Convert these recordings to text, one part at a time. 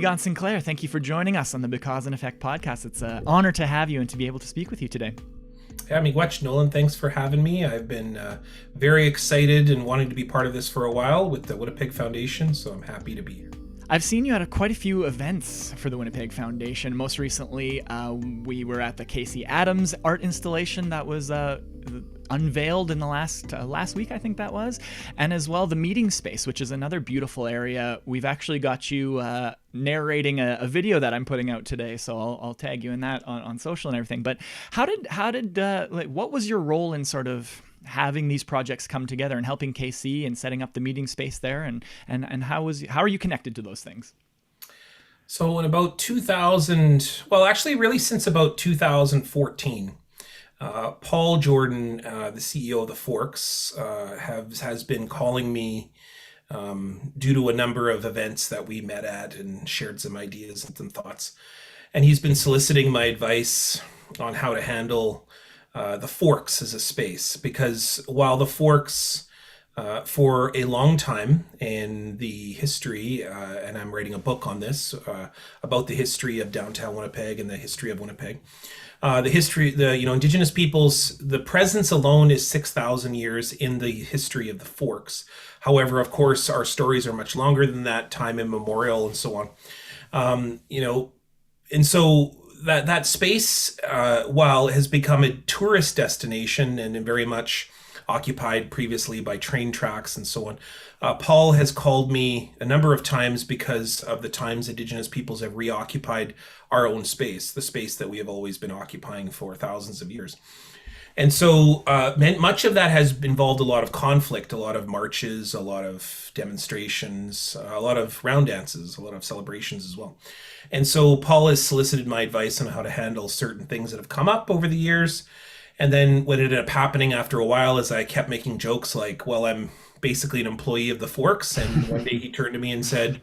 Niigaan Sinclair, thank you for joining us on the BeCause and Effect podcast. It's an honor to have you and to be able to speak with you today. Yeah, miigwech, Nolan. Thanks for having me. I've been very excited and wanting to be part of this for a while with the Winnipeg Foundation, so I'm happy to be here. I've seen you at quite a few events for the Winnipeg Foundation. Most recently, we were at the Casey Adams art installation that was unveiled in the last week, I think that was, and as well the meeting space, which is another beautiful area. We've actually got you narrating a video that I'm putting out today, so I'll tag you in that on social and everything. But what was your role in sort of having these projects come together and helping KC and setting up the meeting space there, and how are you connected to those things? So in about 2000, well, actually really since about 2014, Paul Jordan, the CEO of the Forks, has been calling me due to a number of events that we met at and shared some ideas and some thoughts. And he's been soliciting my advice on how to handle the Forks as a space, because while the Forks for a long time in the history, and I'm writing a book on this, about the history of downtown Winnipeg and the history of Winnipeg. Indigenous peoples, the presence alone is 6,000 years in the history of the Forks. However, of course, our stories are much longer than that, time immemorial and so on. And so that space, while it has become a tourist destination and very much occupied previously by train tracks and so on, Paul has called me a number of times because of the times Indigenous peoples have reoccupied our own space, the space that we have always been occupying for thousands of years. And so much of that has involved a lot of conflict, a lot of marches, a lot of demonstrations, a lot of round dances, a lot of celebrations as well. And so Paul has solicited my advice on how to handle certain things that have come up over the years. And then what ended up happening after a while is I kept making jokes like, well, I'm basically an employee of the Forks. And one day he turned to me and said,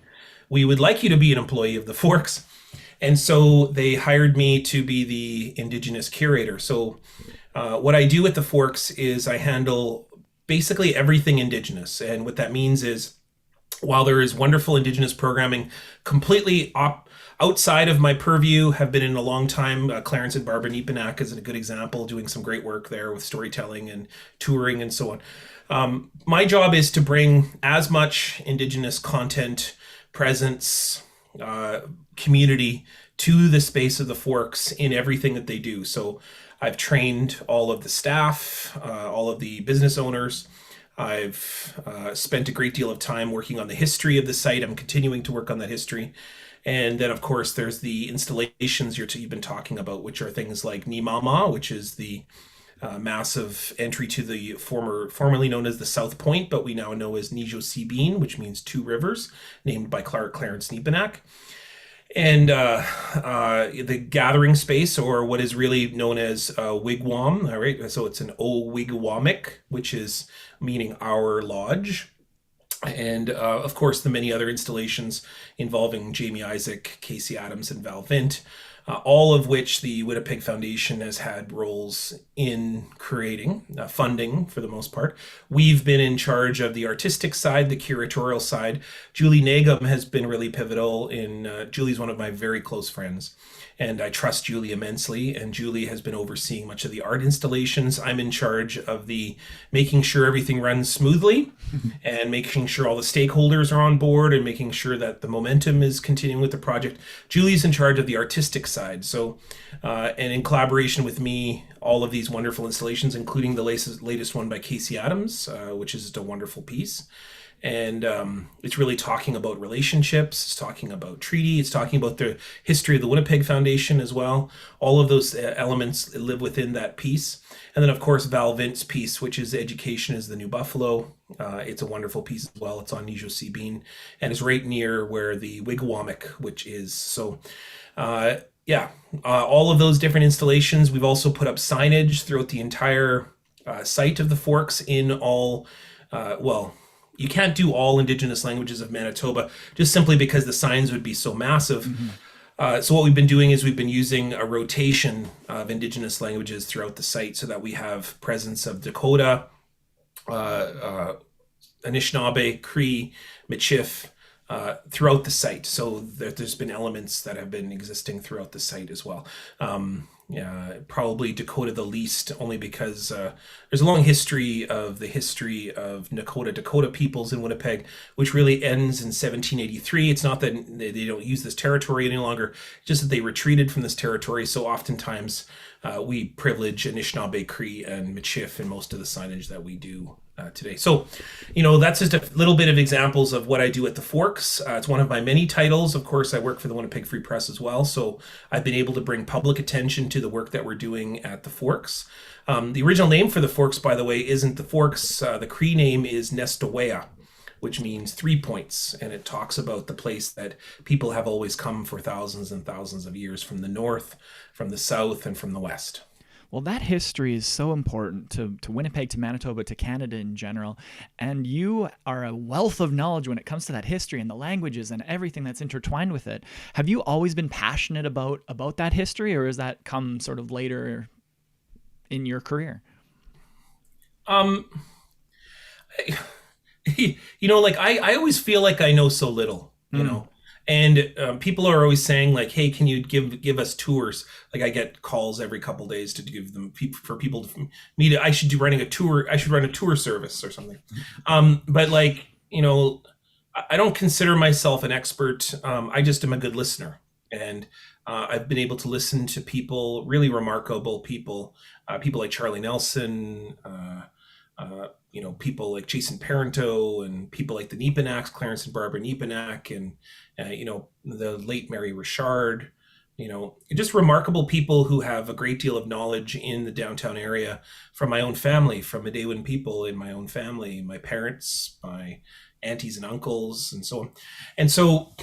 we would like you to be an employee of the Forks. And so they hired me to be the Indigenous curator. So what I do at the Forks is I handle basically everything Indigenous. And what that means is, while there is wonderful Indigenous programming completely outside of my purview, have been in a long time. Clarence and Barbara Niigaan is a good example, doing some great work there with storytelling and touring and so on. My job is to bring as much Indigenous content, presence, community to the space of the Forks in everything that they do. So I've trained all of the staff, all of the business owners. I've spent a great deal of time working on the history of the site. I'm continuing to work on that history. And then, of course, there's the installations you've been talking about, which are things like Niigaan, which is the massive entry to the formerly known as the South Point, but we now know as Niigaan, which means two rivers, named by Clarence Niigaan. And the gathering space, or what is really known as wigwam, all right? So it's an O-wigwamic, which is meaning our lodge. And of course, the many other installations involving Jamie Isaac, Casey Adams, and Val Vint, all of which the Winnipeg Foundation has had roles in creating, funding for the most part. We've been in charge of the artistic side, the curatorial side. Julie Niigaan has been really pivotal Julie's one of my very close friends, and I trust Julie immensely, and Julie has been overseeing much of the art installations. I'm in charge of making sure everything runs smoothly and making sure all the stakeholders are on board and making sure that the momentum is continuing with the project. Julie's in charge of the artistic side. So, and in collaboration with me, all of these wonderful installations, including the latest one by Casey Adams, which is just a wonderful piece. And it's really talking about relationships, it's talking about treaty, it's talking about the history of the Winnipeg Foundation as well. All of those elements live within that piece. And then, of course, Val Vint's piece, which is Education is the New Buffalo. It's a wonderful piece as well. It's on Niigaan and is right near where the Wigwamic, which is. So, all of those different installations. We've also put up signage throughout the entire site of the Forks in all, you can't do all Indigenous languages of Manitoba just simply because the signs would be so massive. Mm-hmm. So what we've been doing is we've been using a rotation of Indigenous languages throughout the site so that we have presence of Dakota, Anishinaabe, Cree, Michif, throughout the site. So there's been elements that have been existing throughout the site as well. Yeah, probably Dakota the least, only because there's a long history of Dakota peoples in Winnipeg, which really ends in 1783. It's not that they don't use this territory any longer, just that they retreated from this territory. So oftentimes we privilege Anishinaabe, Cree, and Michif in most of the signage that we do today. So, that's just a little bit of examples of what I do at the Forks. It's one of my many titles. Of course, I work for the Winnipeg Free Press as well. So I've been able to bring public attention to the work that we're doing at the Forks. The original name for the Forks, by the way, isn't the Forks. The Cree name is Nestawea, which means 3 points. And it talks about the place that people have always come for thousands and thousands of years, from the north, from the south, and from the west. Well, that history is so important to Winnipeg, to Manitoba, to Canada in general. And you are a wealth of knowledge when it comes to that history and the languages and everything that's intertwined with it. Have you always been passionate about that history, or has that come sort of later in your career? I always feel like I know so little, you know. And people are always saying, like, hey, can you give us tours? Like, I get calls every couple of days to give them for people to meet. I should do running a tour. I should run a tour service or something. But I don't consider myself an expert. I just am a good listener. And I've been able to listen to people, really remarkable people, people like Charlie Nelson, people like Jason Parento, and people like the Niigaans, Clarence and Barbara Niigaans, and the late Mary Richard, just remarkable people who have a great deal of knowledge in the downtown area, from my own family, from Midewin people in my own family, my parents, my aunties and uncles, and so on. And so,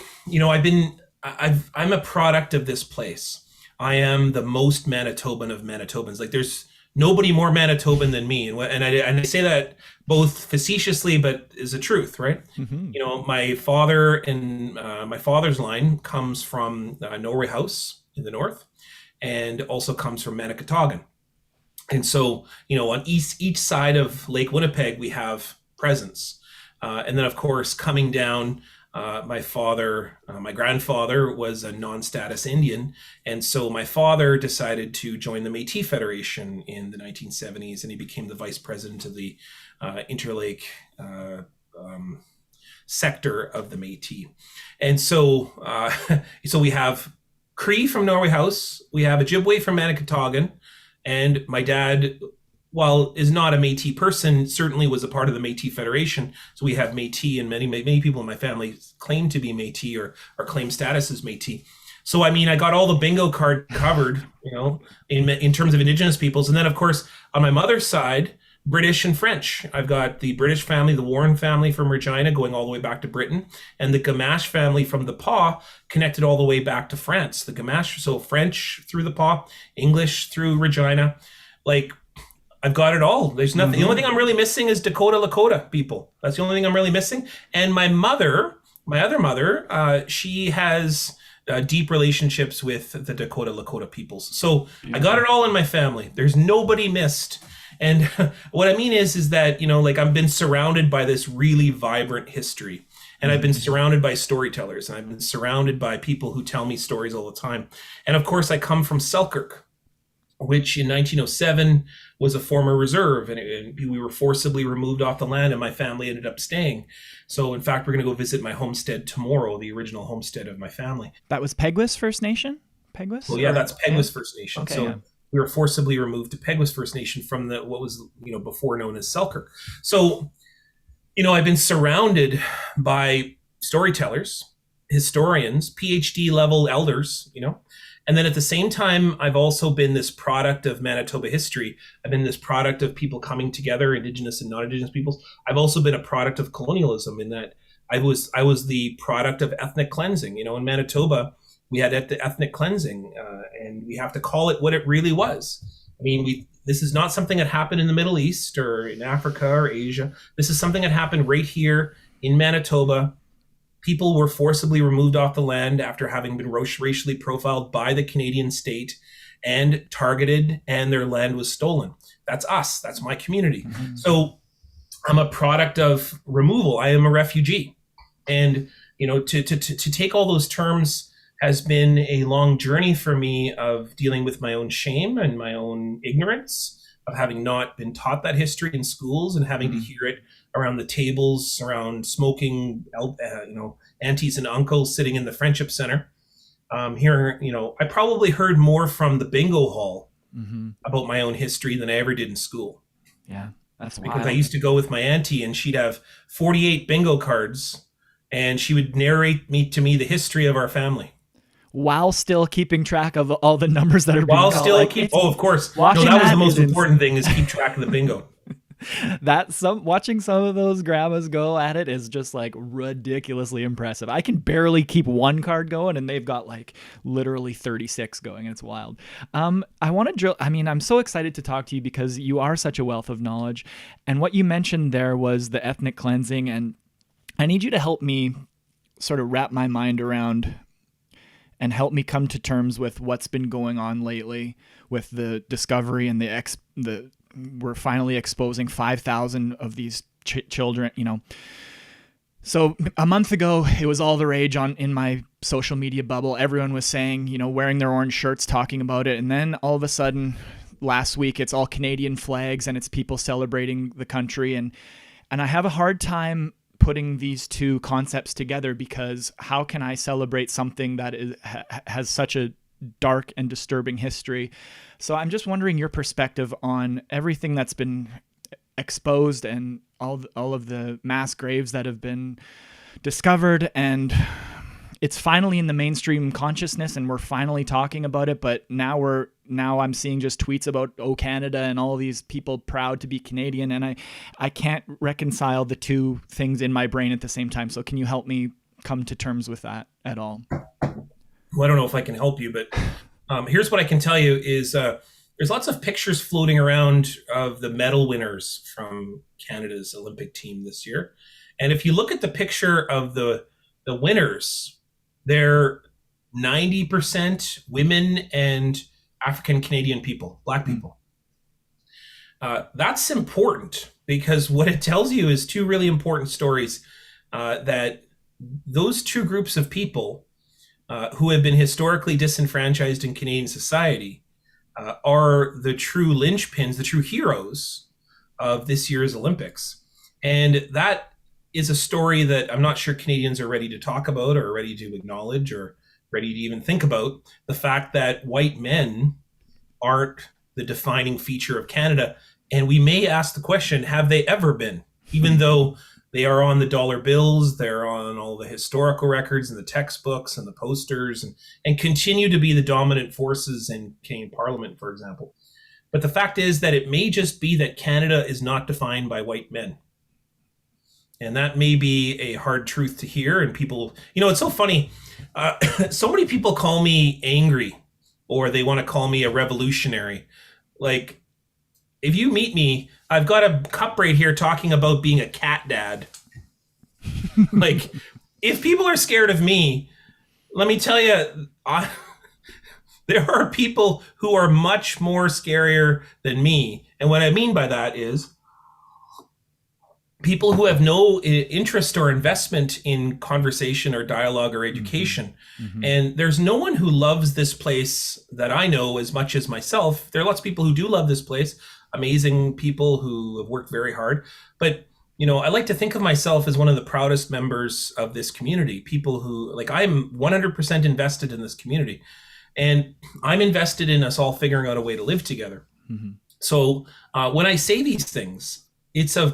I'm a product of this place. I am the most Manitoban of Manitobans. Like, there's nobody more Manitoban than me. And I say that both facetiously, but is the truth, right? Mm-hmm. My father and my father's line comes from Norway House in the north, and also comes from Manicatogan. And so, on each side of Lake Winnipeg, we have presence. And then, of course, coming down, my grandfather was a non-status Indian. And so my father decided to join the Métis Federation in the 1970s, and he became the vice president of the Interlake sector of the Métis. And so, so we have Cree from Norway House, we have Ojibwe from Manicatogan, and my dad, while is not a Métis person, certainly was a part of the Métis Federation. So we have Métis, and many people in my family claim to be Métis or claim status as Métis. So, I got all the bingo card covered, in terms of Indigenous peoples. And then, of course, on my mother's side, British and French. I've got the British family, the Warren family from Regina, going all the way back to Britain, and the Gamache family from the Pas, connected all the way back to France. The Gamache, so French through the Pas, English through Regina. Like, I've got it all. There's nothing. Mm-hmm. The only thing I'm really missing is Dakota Lakota people. That's the only thing I'm really missing. And my other mother, she has deep relationships with the Dakota Lakota peoples. So I got it all in my family. There's nobody missed. And what I mean is that, I've been surrounded by this really vibrant history. And I've been surrounded by storytellers. And I've been surrounded by people who tell me stories all the time. And of course, I come from Selkirk, which in 1907 was a former reserve, and we were forcibly removed off the land, and my family ended up staying. So in fact, we're going to go visit my homestead tomorrow, the original homestead of my family. That was Peguis First Nation? Peguis? Well, yeah, that's Peguis First Nation. Okay, so we were forcibly removed to Peguis First Nation from what was, before known as Selkirk. So, I've been surrounded by storytellers, historians, PhD level elders, And then at the same time, I've also been this product of Manitoba history. I've been this product of people coming together, Indigenous and non-Indigenous peoples. I've also been a product of colonialism, in that I was the product of ethnic cleansing. In Manitoba, we had ethnic cleansing, and we have to call it what it really was. This is not something that happened in the Middle East or in Africa or Asia. This is something that happened right here in Manitoba. People were forcibly removed off the land after having been racially profiled by the Canadian state and targeted, and their land was stolen. That's us. That's my community. Mm-hmm. So I'm a product of removal. I am a refugee. And To take all those terms has been a long journey for me of dealing with my own shame and my own ignorance of having not been taught that history in schools and having to hear it around the tables, around smoking, aunties and uncles sitting in the Friendship Center. Here, I probably heard more from the bingo hall about my own history than I ever did in school. Yeah, that's wild. Because I used to go with my auntie and she'd have 48 bingo cards and she would narrate to me the history of our family. While still keeping track of all the numbers that are being called. Of course. No, that was the most important thing, is keep track of the bingo. Watching some of those grandmas go at it is just like ridiculously impressive. I can barely keep one card going and they've got like literally 36 going. It's wild. I'm so excited to talk to you because you are such a wealth of knowledge. And what you mentioned there was the ethnic cleansing, and I need you to help me sort of wrap my mind around and help me come to terms with what's been going on lately with the discovery and we're finally exposing 5,000 of these children, So a month ago, it was all the rage in my social media bubble. Everyone was saying, wearing their orange shirts, talking about it. And then all of a sudden, last week, it's all Canadian flags and it's people celebrating the country. And I have a hard time putting these two concepts together, because how can I celebrate something that has such a dark and disturbing history? So I'm just wondering your perspective on everything that's been exposed and all of the mass graves that have been discovered, and it's finally in the mainstream consciousness and we're finally talking about it. But now I'm seeing just tweets about Canada and all these people proud to be Canadian, and I can't reconcile the two things in my brain at the same time. So can you help me come to terms with that at all? Well, I don't know if I can help you, but here's what I can tell you is there's lots of pictures floating around of the medal winners from Canada's Olympic team this year. And if you look at the picture of the winners, they're 90% women and African Canadian people, Black people. That's important because what it tells you is two really important stories, that those two groups of people who have been historically disenfranchised in Canadian society are the true linchpins, the true heroes of this year's Olympics. And that is a story that I'm not sure Canadians are ready to talk about or ready to acknowledge or ready to even think about. The fact that white men aren't the defining feature of Canada. And we may ask the question, have they ever been? Even though they are on the dollar bills, they're on all the historical records and the textbooks and the posters, and continue to be the dominant forces in Canadian Parliament, for example. But the fact is that it may just be that Canada is not defined by white men. And that may be a hard truth to hear. And people, it's so funny. So many people call me angry, or they want to call me a revolutionary. Like, if you meet me, I've got a cup right here talking about being a cat dad. Like, if people are scared of me, let me tell you, there are people who are much more scarier than me. And what I mean by that is people who have no interest or investment in conversation or dialogue or education. Mm-hmm. And there's no one who loves this place that I know as much as myself. There are lots of people who do love this place, amazing people who have worked very hard. But, I like to think of myself as one of the proudest members of this community, people who, I'm 100% invested in this community. And I'm invested in us all figuring out a way to live together. Mm-hmm. So when I say these things,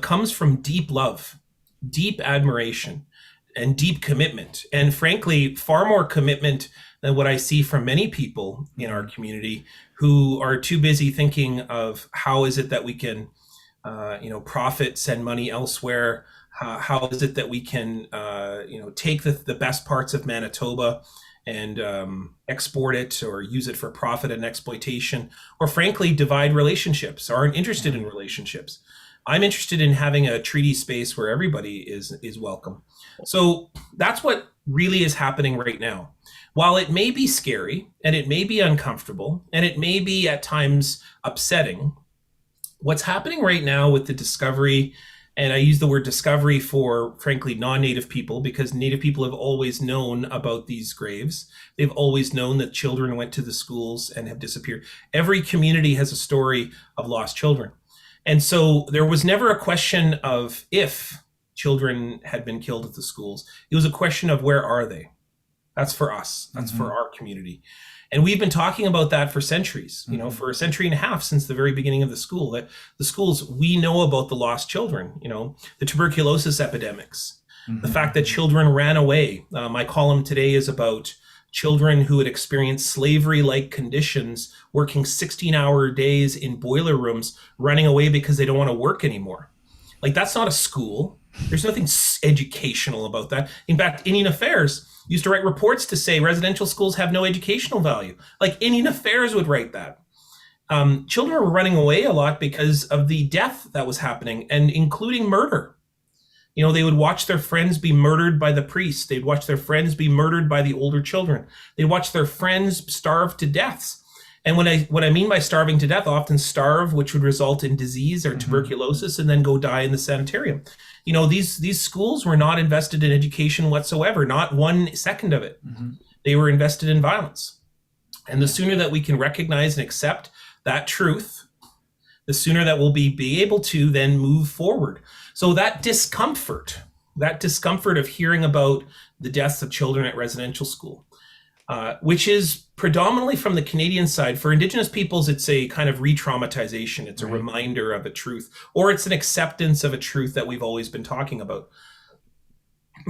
comes from deep love, deep admiration, and deep commitment. And frankly, far more commitment than what I see from many people in our community who are too busy thinking of how is it that we can, profit, send money elsewhere. How is it that we can, take the best parts of Manitoba and export it or use it for profit and exploitation, or frankly, divide relationships, aren't interested in relationships. I'm interested in having a treaty space where everybody is welcome. So that's what really is happening right now. While it may be scary and it may be uncomfortable and it may be at times upsetting, what's happening right now with the discovery And I use the word discovery for, frankly, non-Native people, because Native people have always known about these graves. They've always known that children went to the schools and have disappeared. Every community has a story of lost children. And so there was never a question of if children had been killed at the schools. It was a question of where are they? That's for us. That's for our community. And we've been talking about that for centuries, you know, for a century and a half since the very beginning of the school, that the schools, we know about the lost children, you know, the tuberculosis epidemics, the fact that children ran away. My column today is about children who had experienced slavery-like conditions, working 16-hour days in boiler rooms, running away because they don't want to work anymore. Like, that's not a school. There's nothing educational about that. In fact, Indian Affairs used to write reports to say residential schools have no educational value. Like, Indian Affairs would write that. Children were running away a lot because of the death that was happening, and including murder. You know, they would watch their friends be murdered by the priests. They'd watch their friends be murdered by the older children. They'd watch their friends starve to deaths. And what I mean by starving to death, often starve, which would result in disease or tuberculosis, and then go die in the sanitarium. You know, these schools were not invested in education whatsoever, not 1 second of it. They were invested in violence. And the sooner that we can recognize and accept that truth, the sooner that we'll be able to then move forward. So that discomfort of hearing about the deaths of children at residential school, which is predominantly from the Canadian side. For Indigenous peoples, it's a kind of re-traumatization. It's a reminder of a truth, or it's an acceptance of a truth that we've always been talking about.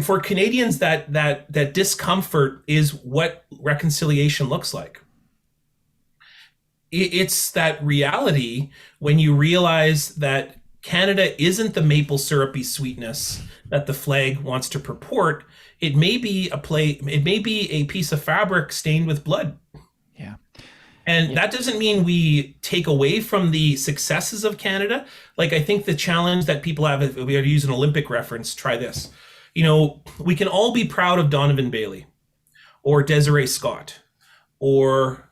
For Canadians, that discomfort is what reconciliation looks like. It's that reality when you realize that Canada isn't the maple syrupy sweetness that the flag wants to purport. It may be a piece of fabric stained with blood. Yeah. And that doesn't mean we take away from the successes of Canada. Like, I think the challenge that people have, if we are to use an Olympic reference, try this. You know, we can all be proud of Donovan Bailey or Desiree Scott or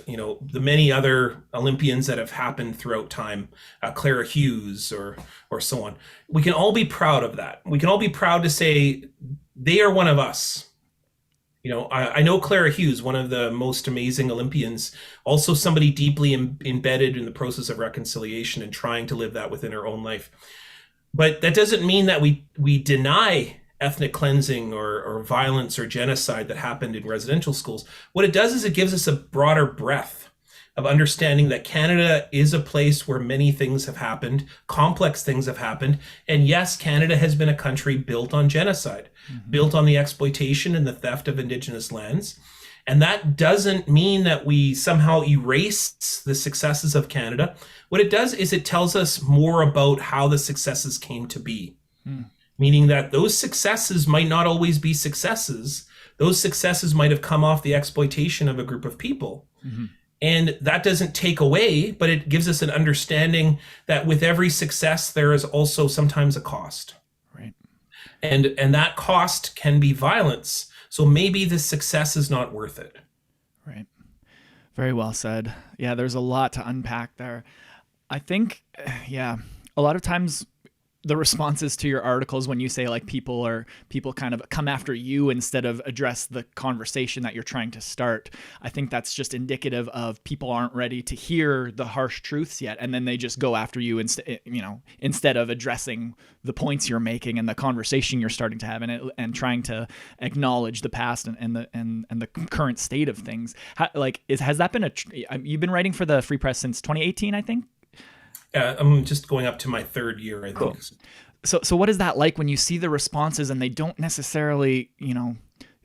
you know, the many other Olympians that have happened throughout time, Clara Hughes or so on. We can all be proud of that. We can all be proud to say they are one of us. You know, I know Clara Hughes, one of the most amazing Olympians, also somebody deeply embedded in the process of reconciliation and trying to live that within her own life. But that doesn't mean that we deny ethnic cleansing or violence or genocide that happened in residential schools. What it does is it gives us a broader breadth of understanding that Canada is a place where many things have happened, complex things have happened. And yes, Canada has been a country built on genocide, built on the exploitation and the theft of Indigenous lands. And that doesn't mean that we somehow erase the successes of Canada. What it does is it tells us more about how the successes came to be. Meaning that those successes might not always be successes. Those successes might have come off the exploitation of a group of people. And that doesn't take away, but it gives us an understanding that with every success, there is also sometimes a cost. Right. And that cost can be violence. So maybe the success is not worth it. Right. Very well said. Yeah, there's a lot to unpack there. I think, yeah, a lot of times the responses to your articles when you say like people kind of come after you instead of address the conversation that you're trying to start. I think that's just indicative of people aren't ready to hear the harsh truths yet. And then they just go after you instead of addressing the points you're making and the conversation you're starting to have and trying to acknowledge the past and the current state of things. Has that been you've been writing for the Free Press since 2018, I think? I'm just going up to my 3rd year, I think. Cool. So what is that like when you see the responses and they don't necessarily,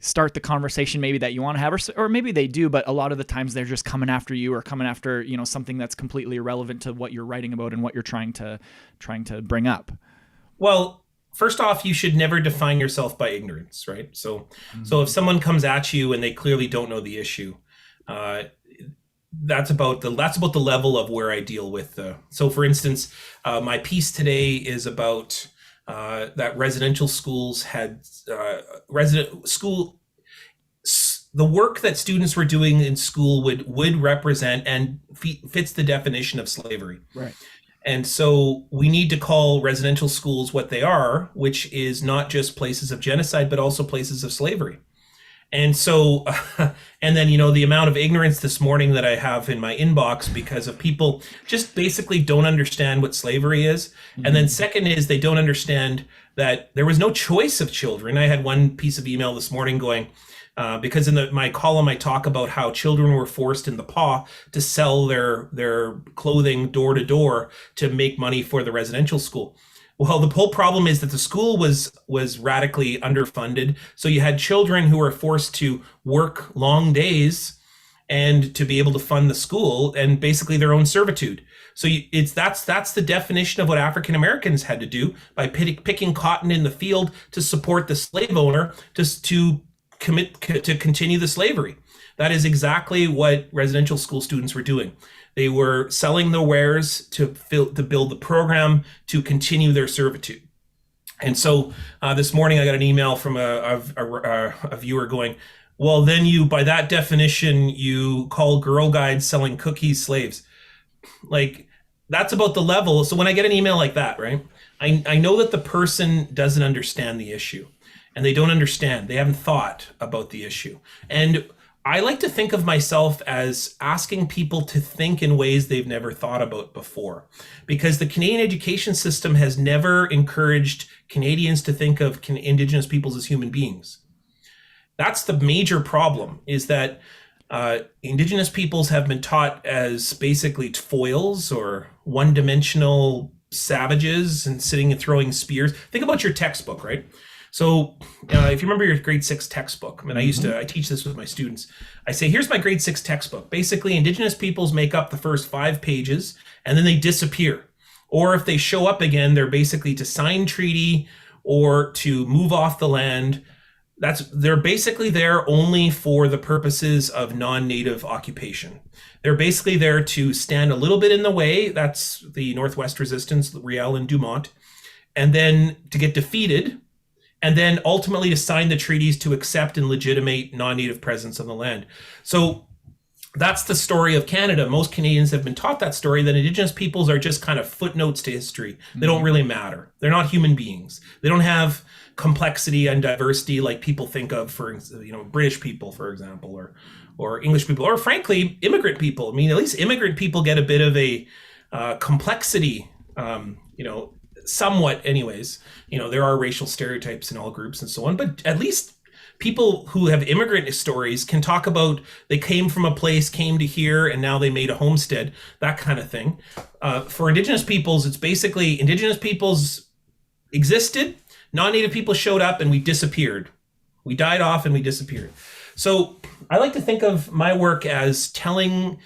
start the conversation maybe that you want to have, or maybe they do, but a lot of the times they're just coming after you or coming after, something that's completely irrelevant to what you're writing about and what you're trying to bring up? Well, first off, you should never define yourself by ignorance, right? So if someone comes at you and they clearly don't know the issue, that's about the level of where I deal with. So for instance, my piece today is about that residential schools had the work that students were doing in school would represent and fits the definition of slavery. Right. And so we need to call residential schools what they are, which is not just places of genocide, but also places of slavery. And so, and then, the amount of ignorance this morning that I have in my inbox because of people just basically don't understand what slavery is. Mm-hmm. And then second is they don't understand that there was no choice of children. I had one piece of email this morning going, because in my column, I talk about how children were forced in the PAW to sell their clothing door to door to make money for the residential school. Well, the whole problem is that the school was radically underfunded. So you had children who were forced to work long days and to be able to fund the school, and basically their own servitude. So that's the definition of what African Americans had to do by picking cotton in the field to support the slave owner to continue the slavery. That is exactly what residential school students were doing. They were selling their wares to build the program to continue their servitude. And so this morning I got an email from a viewer going, well, then by that definition, you call Girl Guides selling cookies slaves. Like, that's about the level. So when I get an email like that, right, I know that the person doesn't understand the issue, and they don't understand. They haven't thought about the issue. And I like to think of myself as asking people to think in ways they've never thought about before, because the Canadian education system has never encouraged Canadians to think of Indigenous peoples as human beings. That's the major problem, is that Indigenous peoples have been taught as basically foils or one-dimensional savages and sitting and throwing spears. Think about your textbook, right? So if you remember your grade 6 textbook, I mean, I teach this with my students. I say, here's my grade 6 textbook. Basically, Indigenous peoples make up the first 5 pages, and then they disappear. Or if they show up again, they're basically to sign treaty or to move off the land. They're basically there only for the purposes of non-native occupation. They're basically there to stand a little bit in the way. That's the Northwest Resistance, Riel and Dumont. And then to get defeated, and then ultimately to sign the treaties to accept and legitimate non-native presence on the land. So that's the story of Canada. Most Canadians have been taught that story, that Indigenous peoples are just kind of footnotes to history. They don't really matter. They're not human beings. They don't have complexity and diversity like people think of, for British people, for example, or English people, or frankly, immigrant people. I mean, at least immigrant people get a bit of a complexity, somewhat anyways. There are racial stereotypes in all groups and so on, but at least people who have immigrant stories can talk about they came from a place, came to here, and now they made a homestead, that kind of thing. For Indigenous peoples, it's basically Indigenous peoples existed, non-native people showed up, and we disappeared. We died off and we disappeared. So I like to think of my work as telling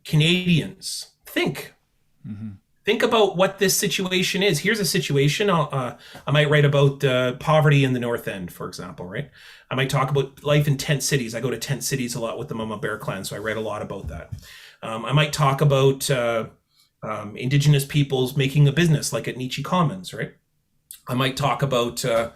Canadians, think about what this situation is. Here's a situation. I might write about poverty in the North End, for example, right? I might talk about life in tent cities. I go to tent cities a lot with the Mama Bear Clan, so I write a lot about that. I might talk about Indigenous peoples making a business, like at Nietzsche Commons, right? I might talk about a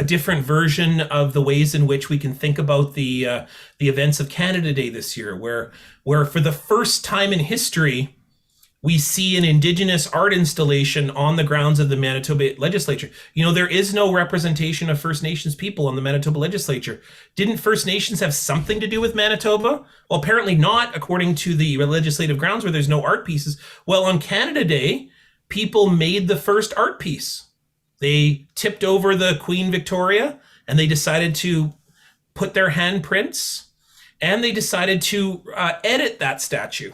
different version of the ways in which we can think about the events of Canada Day this year, where for the first time in history, we see an Indigenous art installation on the grounds of the Manitoba legislature. There is no representation of First Nations people on the Manitoba legislature. Didn't First Nations have something to do with Manitoba? Well, apparently not, according to the legislative grounds where there's no art pieces. Well, on Canada Day, people made the first art piece. They tipped over the Queen Victoria, and they decided to put their handprints, and they decided to edit that statue.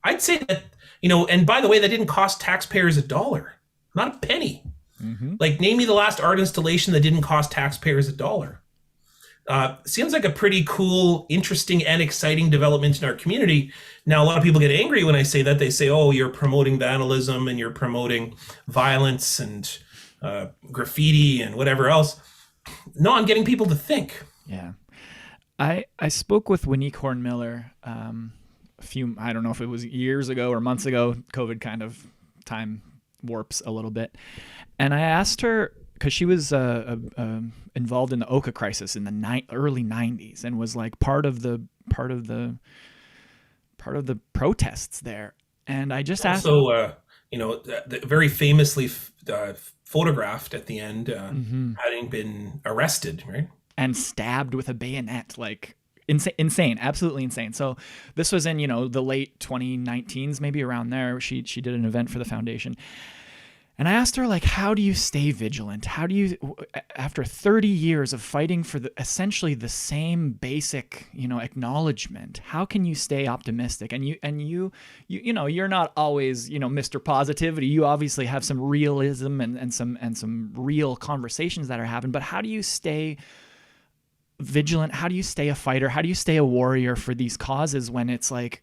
I'd say that, and by the way, that didn't cost taxpayers $1, not a penny. Like, name me the last art installation that didn't cost taxpayers $1. Seems like a pretty cool, interesting, and exciting development in our community. Now, a lot of people get angry when I say that. They say, oh, you're promoting vandalism and you're promoting violence and graffiti and whatever else. No, I'm getting people to think. Yeah. I spoke with Winnie Cornmiller I don't know if it was years ago or months ago. COVID kind of time warps a little bit. And I asked her, because she was involved in the Oka crisis in the early 90s and was like part of the part of the protests there. And I just asked. Also, very famously photographed at the end, having been arrested, right? And stabbed with a bayonet, like insane, absolutely insane. So this was in, the late 2019s, maybe around there. She did an event for the foundation. And I asked her, like, how do you stay vigilant? How do you, after 30 years of fighting for essentially the same basic, acknowledgement, how can you stay optimistic? And you're not always, Mr. Positivity. You obviously have some realism and some real conversations that are happening. But how do you stay vigilant? How do you stay a fighter? How do you stay a warrior for these causes when it's like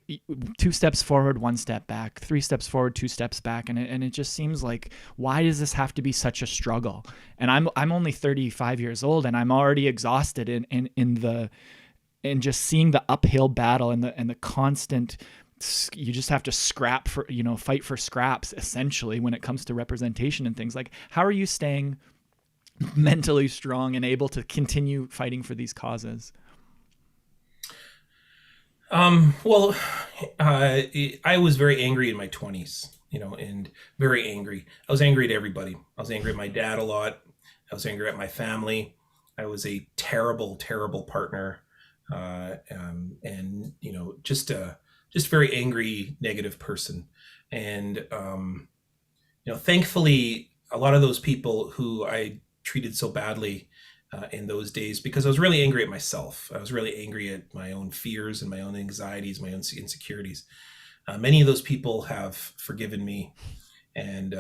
2 steps forward, 1 step back, 3 steps forward, 2 steps back, and it just seems like, why does this have to be such a struggle? And I'm only 35 years old, and I'm already exhausted in just seeing the uphill battle and the constant. You just have to scrap for fight for scraps essentially when it comes to representation and things. Like, how are you staying mentally strong and able to continue fighting for these causes? Well, I was very angry in my 20s, and very angry. I was angry at everybody. I was angry at my dad a lot. I was angry at my family. I was a terrible, terrible partner, and just very angry, negative person. And thankfully, a lot of those people who I treated so badly in those days, because I was really angry at myself. I was really angry at my own fears and my own anxieties, my own insecurities. Many of those people have forgiven me and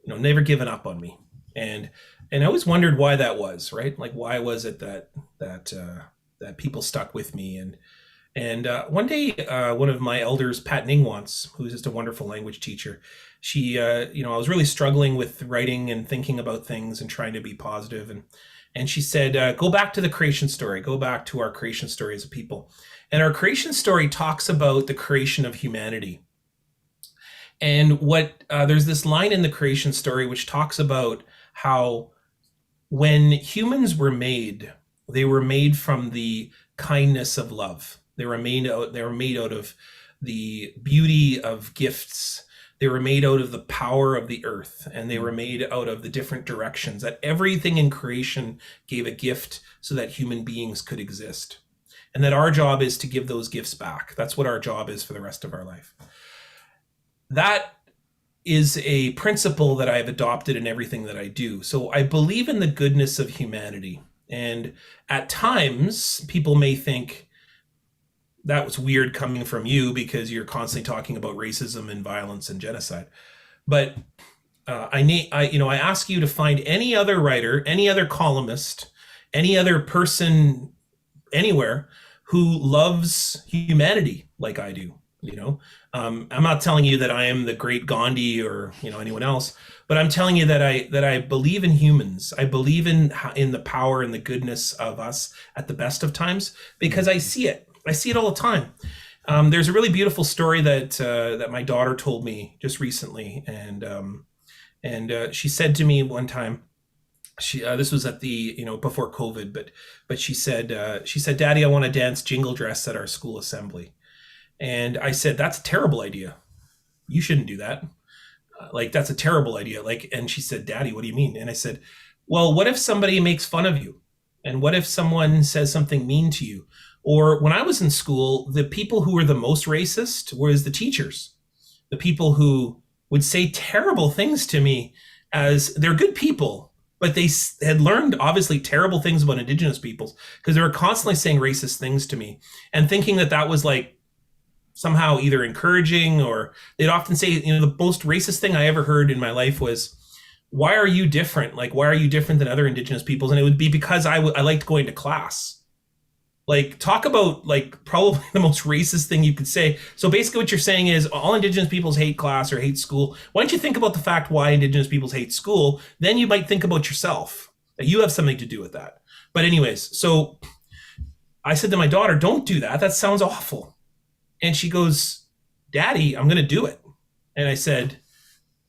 never given up on me. And I always wondered why that was, right? Like, why was it that people stuck with me? And one day, one of my elders, Pat Ningwants, who's just a wonderful language teacher, she, I was really struggling with writing and thinking about things and trying to be positive. And she said, go back to the creation story, go back to our creation story as a people. And our creation story talks about the creation of humanity. And there's this line in the creation story which talks about how when humans were made, they were made from the kindness of love. They were made out of the beauty of gifts. They were made out of the power of the earth, and they were made out of the different directions, that everything in creation gave a gift so that human beings could exist. And that our job is to give those gifts back. That's what our job is for the rest of our life. That is a principle that I've adopted in everything that I do. So I believe in the goodness of humanity. And at times, people may think, that was weird coming from you because you're constantly talking about racism and violence and genocide. But I ask you to find any other writer, any other columnist, any other person anywhere who loves humanity like I do. I'm not telling you that I am the great Gandhi or anyone else, but I'm telling you that I believe in humans. I believe in the power and the goodness of us at the best of times, because I see it. I see it all the time. There's a really beautiful story that my daughter told me just recently, and she said to me one time. This was at the before COVID, but she said, "Daddy, I want to dance jingle dress at our school assembly." And I said, "That's a terrible idea. You shouldn't do that. That's a terrible idea." And she said, "Daddy, what do you mean?" And I said, "Well, what if somebody makes fun of you? And what if someone says something mean to you?" Or when I was in school, the people who were the most racist was the teachers, the people who would say terrible things to me, as they're good people, but they had learned obviously terrible things about Indigenous peoples, because they were constantly saying racist things to me and thinking that was like somehow either encouraging, or they'd often say, the most racist thing I ever heard in my life was, "Why are you different? Why are you different than other Indigenous peoples?" And it would be because I liked going to class. Talk about probably the most racist thing you could say. So basically what you're saying is all Indigenous peoples hate class or hate school. Why don't you think about the fact why Indigenous peoples hate school? Then you might think about yourself, that you have something to do with that. But anyways, so I said to my daughter, "Don't do that. That sounds awful." And she goes, "Daddy, I'm going to do it." And I said,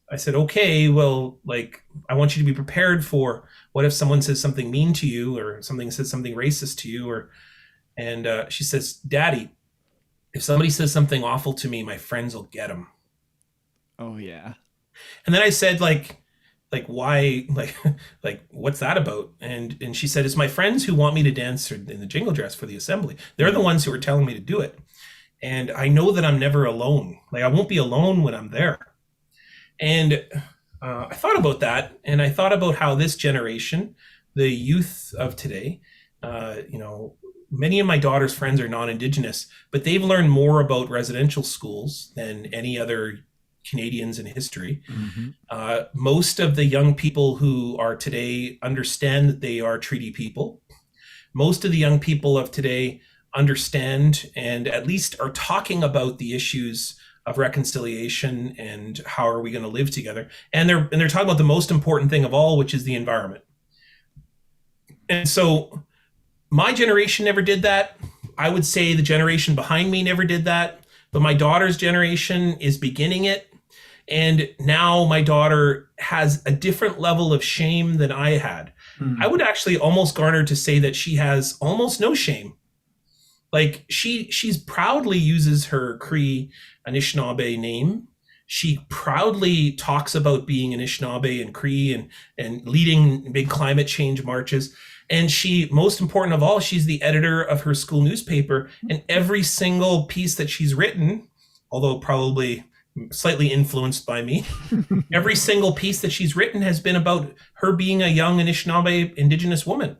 "Okay, well, I want you to be prepared for what if someone says something mean to you, or something says something racist to you, or." And she says, "Daddy, if somebody says something awful to me, my friends will get them. Oh yeah. And then I said, like why, like what's that about? And she said, it's my friends who want me to dance in the jingle dress for the assembly. They're the ones who are telling me to do it. And I know that I'm never alone. Like I won't be alone when I'm there. And I thought about that, and I thought about how this generation, the youth of today, many of my daughter's friends are non-Indigenous, but they've learned more about residential schools than any other Canadians in history. Most of the young people who are today understand that they are treaty people. Most of the young people of today understand and at least are talking about the issues of reconciliation and how are we going to live together. And they're talking about the most important thing of all, which is the environment. And so my generation never did that. I would say the generation behind me never did that, but my daughter's generation is beginning it. And now my daughter has a different level of shame than I had. I would actually almost garner to say that she has almost no shame. Like she's proudly uses her Cree Anishinaabe name. She proudly talks about being Anishinaabe and Cree and leading big climate change marches. And she, most important of all, she's the editor of her school newspaper. And every single piece that she's written, although probably slightly influenced by me, every single piece that she's written has been about her being a young Anishinaabe Indigenous woman.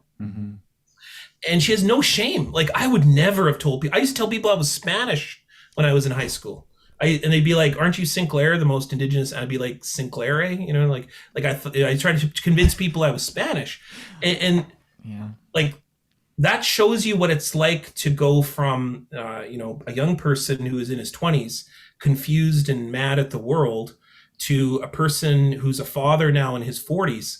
And she has no shame. Like I would never have told people. I used to tell people I was Spanish when I was in high school. And they'd be like, "Aren't you Sinclair, the most Indigenous?" And I'd be like, "Sinclair," I tried to convince people I was Spanish, and yeah, like that shows you what it's like to go from a young person who is in his 20s, confused and mad at the world, to a person who's a father now in his 40s,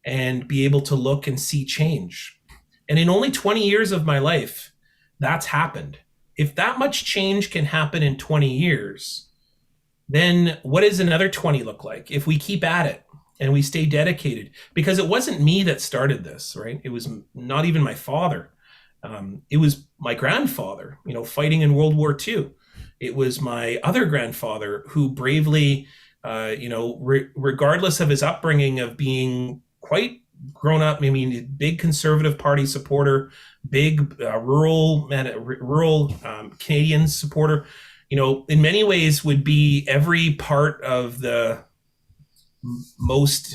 and be able to look and see change. And in only 20 years of my life, that's happened. If that much change can happen in 20 years, then what does another 20 look like if we keep at it and we stay dedicated? Because it wasn't me that started this, right? It was not even my father. It was my grandfather, fighting in World War II. It was my other grandfather who bravely, regardless of his upbringing of being quite grown up, big Conservative Party supporter, big rural Canadian supporter, in many ways would be every part of the most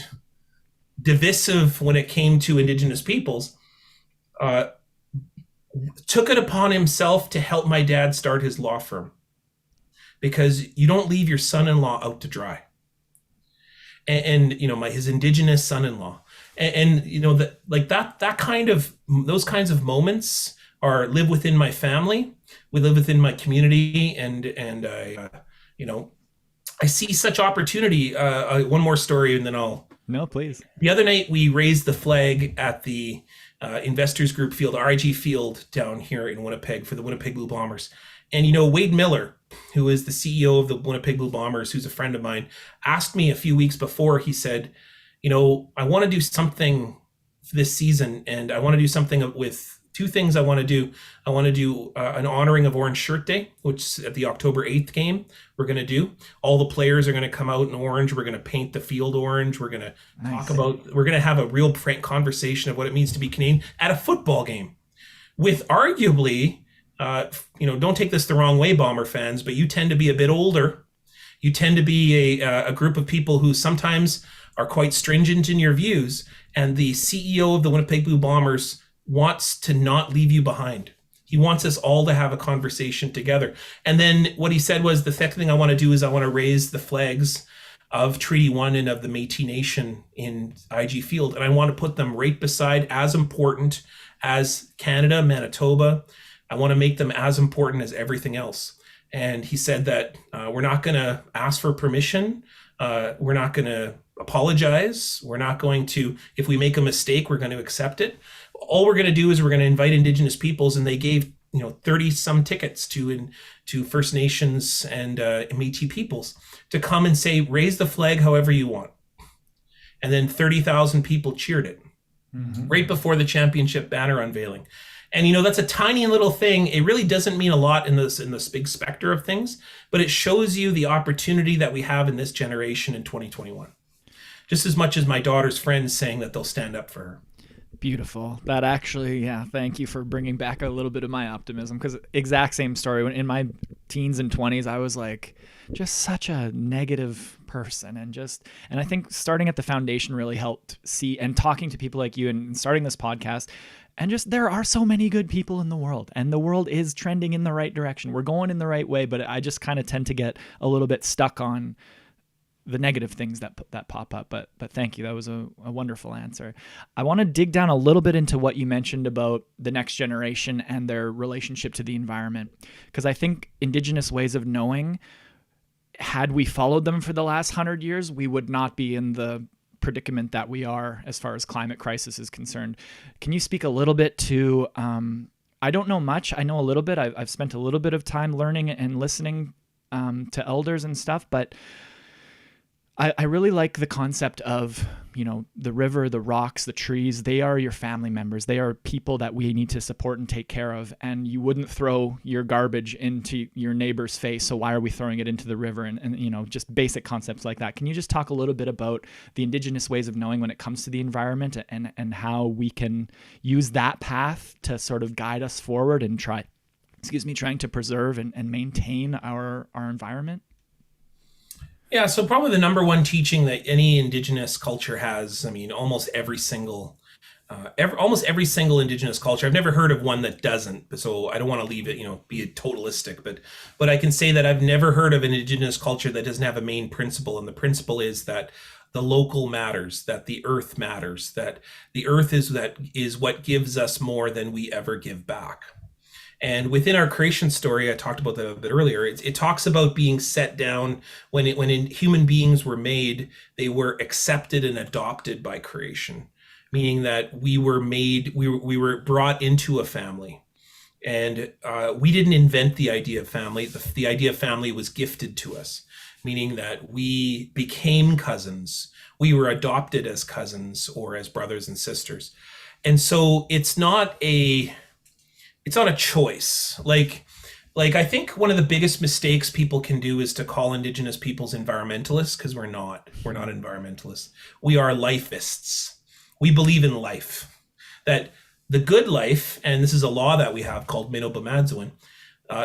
divisive when it came to Indigenous peoples, took it upon himself to help my dad start his law firm, because you don't leave your son-in-law out to dry. And his Indigenous son-in-law. And that kind of, those kinds of moments live within my family, we live within my community, and I see such opportunity. One more story, and then No, please. The other night we raised the flag at the Investors Group field, RIG field down here in Winnipeg for the Winnipeg Blue Bombers. And Wade Miller, who is the CEO of the Winnipeg Blue Bombers, who's a friend of mine, asked me a few weeks before. He said, I want to do something this season, and I want to do something with two things I want to do. I want to do an honoring of Orange Shirt Day, which at the October 8th game we're going to do. All the players are going to come out in orange. We're going to paint the field orange. We're going to we're going to have a real frank conversation of what it means to be Canadian at a football game with arguably, don't take this the wrong way, Bomber fans, but you tend to be a bit older. You tend to be a group of people who sometimes are quite stringent in your views, and the CEO of the Winnipeg Blue Bombers wants to not leave you behind. He wants us all to have a conversation together. And then what he said was, the second thing I want to do is I want to raise the flags of Treaty 1 and of the Métis Nation in IG Field, and I want to put them right beside, as important as Canada, Manitoba. I want to make them as important as everything else. And he said that we're not going to ask for permission. We're not going to apologize. We're not going to, if we make a mistake, we're going to accept it. All we're going to do is we're going to invite Indigenous peoples, and they gave 30 some tickets to First Nations and Métis peoples to come and say, raise the flag however you want. And then 30,000 people cheered it right before the championship banner unveiling. And that's a tiny little thing. It really doesn't mean a lot in this big specter of things, but it shows you the opportunity that we have in this generation in 2021. Just as much as my daughter's friends saying that they'll stand up for her. Beautiful. That actually, yeah, thank you for bringing back a little bit of my optimism, because exact same story. When in my teens and 20s, I was like just such a negative person, and I think starting at the foundation really helped see, and talking to people like you and starting this podcast, and just there are so many good people in the world, and the world is trending in the right direction. We're going in the right way, but I just kind of tend to get a little bit stuck on the negative things that pop up. But thank you. That was a wonderful answer. I want to dig down a little bit into what you mentioned about the next generation and their relationship to the environment, because I think Indigenous ways of knowing, had we followed them for the last 100 years, we would not be in the predicament that we are as far as climate crisis is concerned. Can you speak a little bit to, I don't know much. I know a little bit. I've spent a little bit of time learning and listening to elders and stuff, but I really like the concept of, the river, the rocks, the trees. They are your family members. They are people that we need to support and take care of. And you wouldn't throw your garbage into your neighbor's face. So why are we throwing it into the river? And just basic concepts like that. Can you just talk a little bit about the Indigenous ways of knowing when it comes to the environment, and how we can use that path to sort of guide us forward and trying to preserve and maintain our environment? Yeah, so probably the number one teaching that any Indigenous culture has, almost every single Indigenous culture. I've never heard of one that doesn't, so I don't want to leave it, be totalistic, but I can say that I've never heard of an Indigenous culture that doesn't have a main principle, and the principle is that the local matters, that the earth matters, that the earth is what gives us more than we ever give back. And within our creation story, I talked about that a bit earlier, it talks about being set down when human beings were made, they were accepted and adopted by creation, meaning that we were brought into a family. And we didn't invent the idea of family. The idea of family was gifted to us, meaning that we became cousins. We were adopted as cousins or as brothers and sisters. And so it's not a choice. Like I think one of the biggest mistakes people can do is to call Indigenous peoples environmentalists, because we're not environmentalists. We are lifeists. We believe in life, that the good life, and this is a law that we have called Minobamadzuin,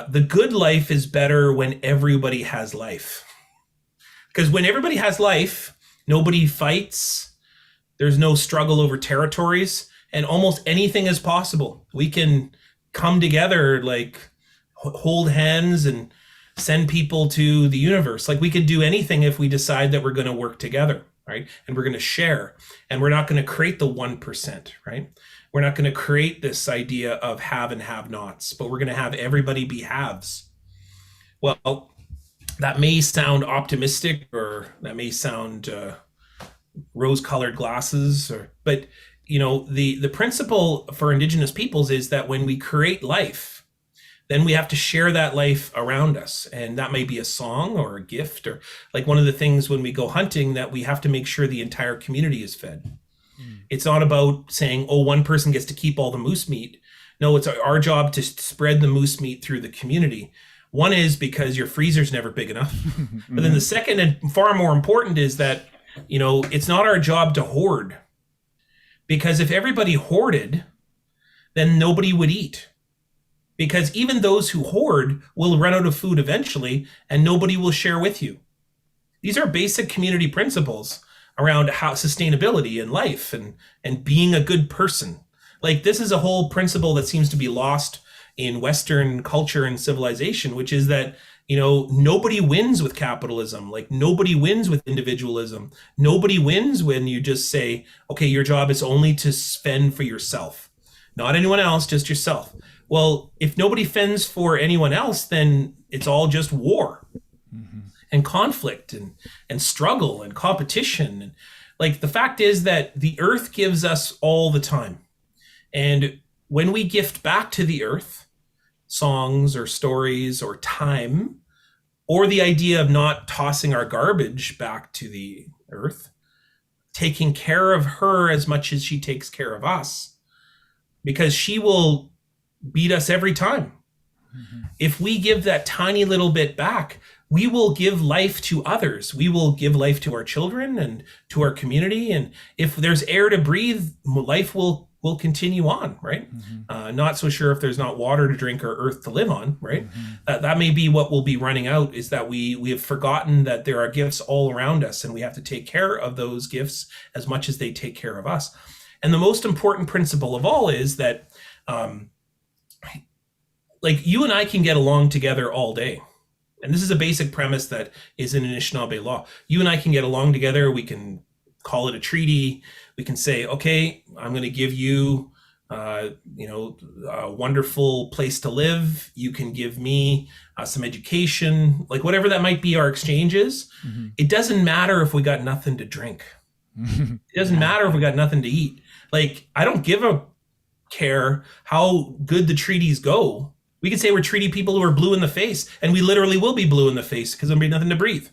the good life is better when everybody has life. Because when everybody has life, nobody fights, there's no struggle over territories, and almost anything is possible. We can come together, like hold hands and send people to the universe. Like we could do anything if we decide that we're going to work together, right? And we're going to share, and we're not going to create the 1%, right? We're not going to create this idea of have and have nots, but we're going to have everybody be haves. Well, that may sound optimistic, or that may sound rose-colored glasses, but the principle for Indigenous peoples is that when we create life, then we have to share that life around us. And that may be a song or a gift, or like one of the things when we go hunting, that we have to make sure the entire community is fed. It's not about saying, oh, one person gets to keep all the moose meat. No, it's our job to spread the moose meat through the community. One is because your freezer's never big enough. But then the second and far more important is that, it's not our job to hoard. Because if everybody hoarded, then nobody would eat. Because even those who hoard will run out of food eventually, and nobody will share with you. These are basic community principles around how sustainability in life and being a good person. Like this is a whole principle that seems to be lost in Western culture and civilization, which is that nobody wins with capitalism. Like nobody wins with individualism. Nobody wins when you just say, okay, your job is only to fend for yourself, not anyone else, just yourself. Well, if nobody fends for anyone else, then it's all just war and conflict and struggle and competition. And like the fact is that the earth gives us all the time. And when we gift back to the earth, songs or stories or time, or the idea of not tossing our garbage back to the earth, taking care of her as much as she takes care of us, because she will beat us every time. If we give that tiny little bit back, we will give life to others. We will give life to our children and to our community. And if there's air to breathe, life will continue on, right? Not so sure if there's not water to drink or earth to live on, right? That may be what will be running out, is that we have forgotten that there are gifts all around us, and we have to take care of those gifts as much as they take care of us. And the most important principle of all is that like you and I can get along together all day. And this is a basic premise that is in Anishinaabe law. You and I can get along together. We can call it a treaty. We can say, okay, I'm going to give you, a wonderful place to live. You can give me some education, like whatever that might be our exchanges. It doesn't matter if we got nothing to drink. It doesn't matter if we got nothing to eat. Like, I don't give a care how good the treaties go. We can say we're treating people who are blue in the face, and we literally will be blue in the face because there'll be nothing to breathe.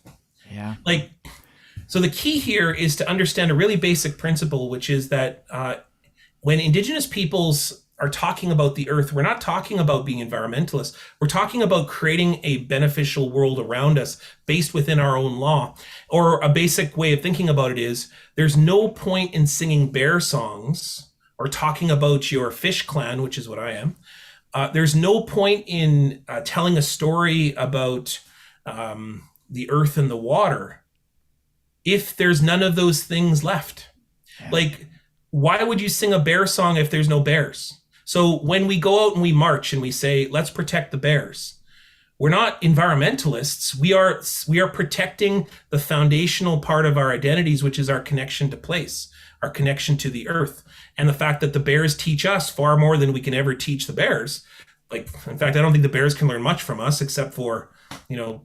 Yeah. Like, so the key here is to understand a really basic principle, which is that when Indigenous peoples are talking about the earth, we're not talking about being environmentalists. We're talking about creating a beneficial world around us based within our own law. Or a basic way of thinking about it is, there's no point in singing bear songs or talking about your fish clan, which is what I am. There's no point in telling a story about the earth and the water if there's none of those things left. Yeah. Like, why would you sing a bear song if there's no bears? So when we go out and we march and we say, let's protect the bears, we're not environmentalists. We are protecting the foundational part of our identities, which is our connection to place, our connection to the earth, and the fact that the bears teach us far more than we can ever teach the bears. Like, in fact, I don't think the bears can learn much from us except for,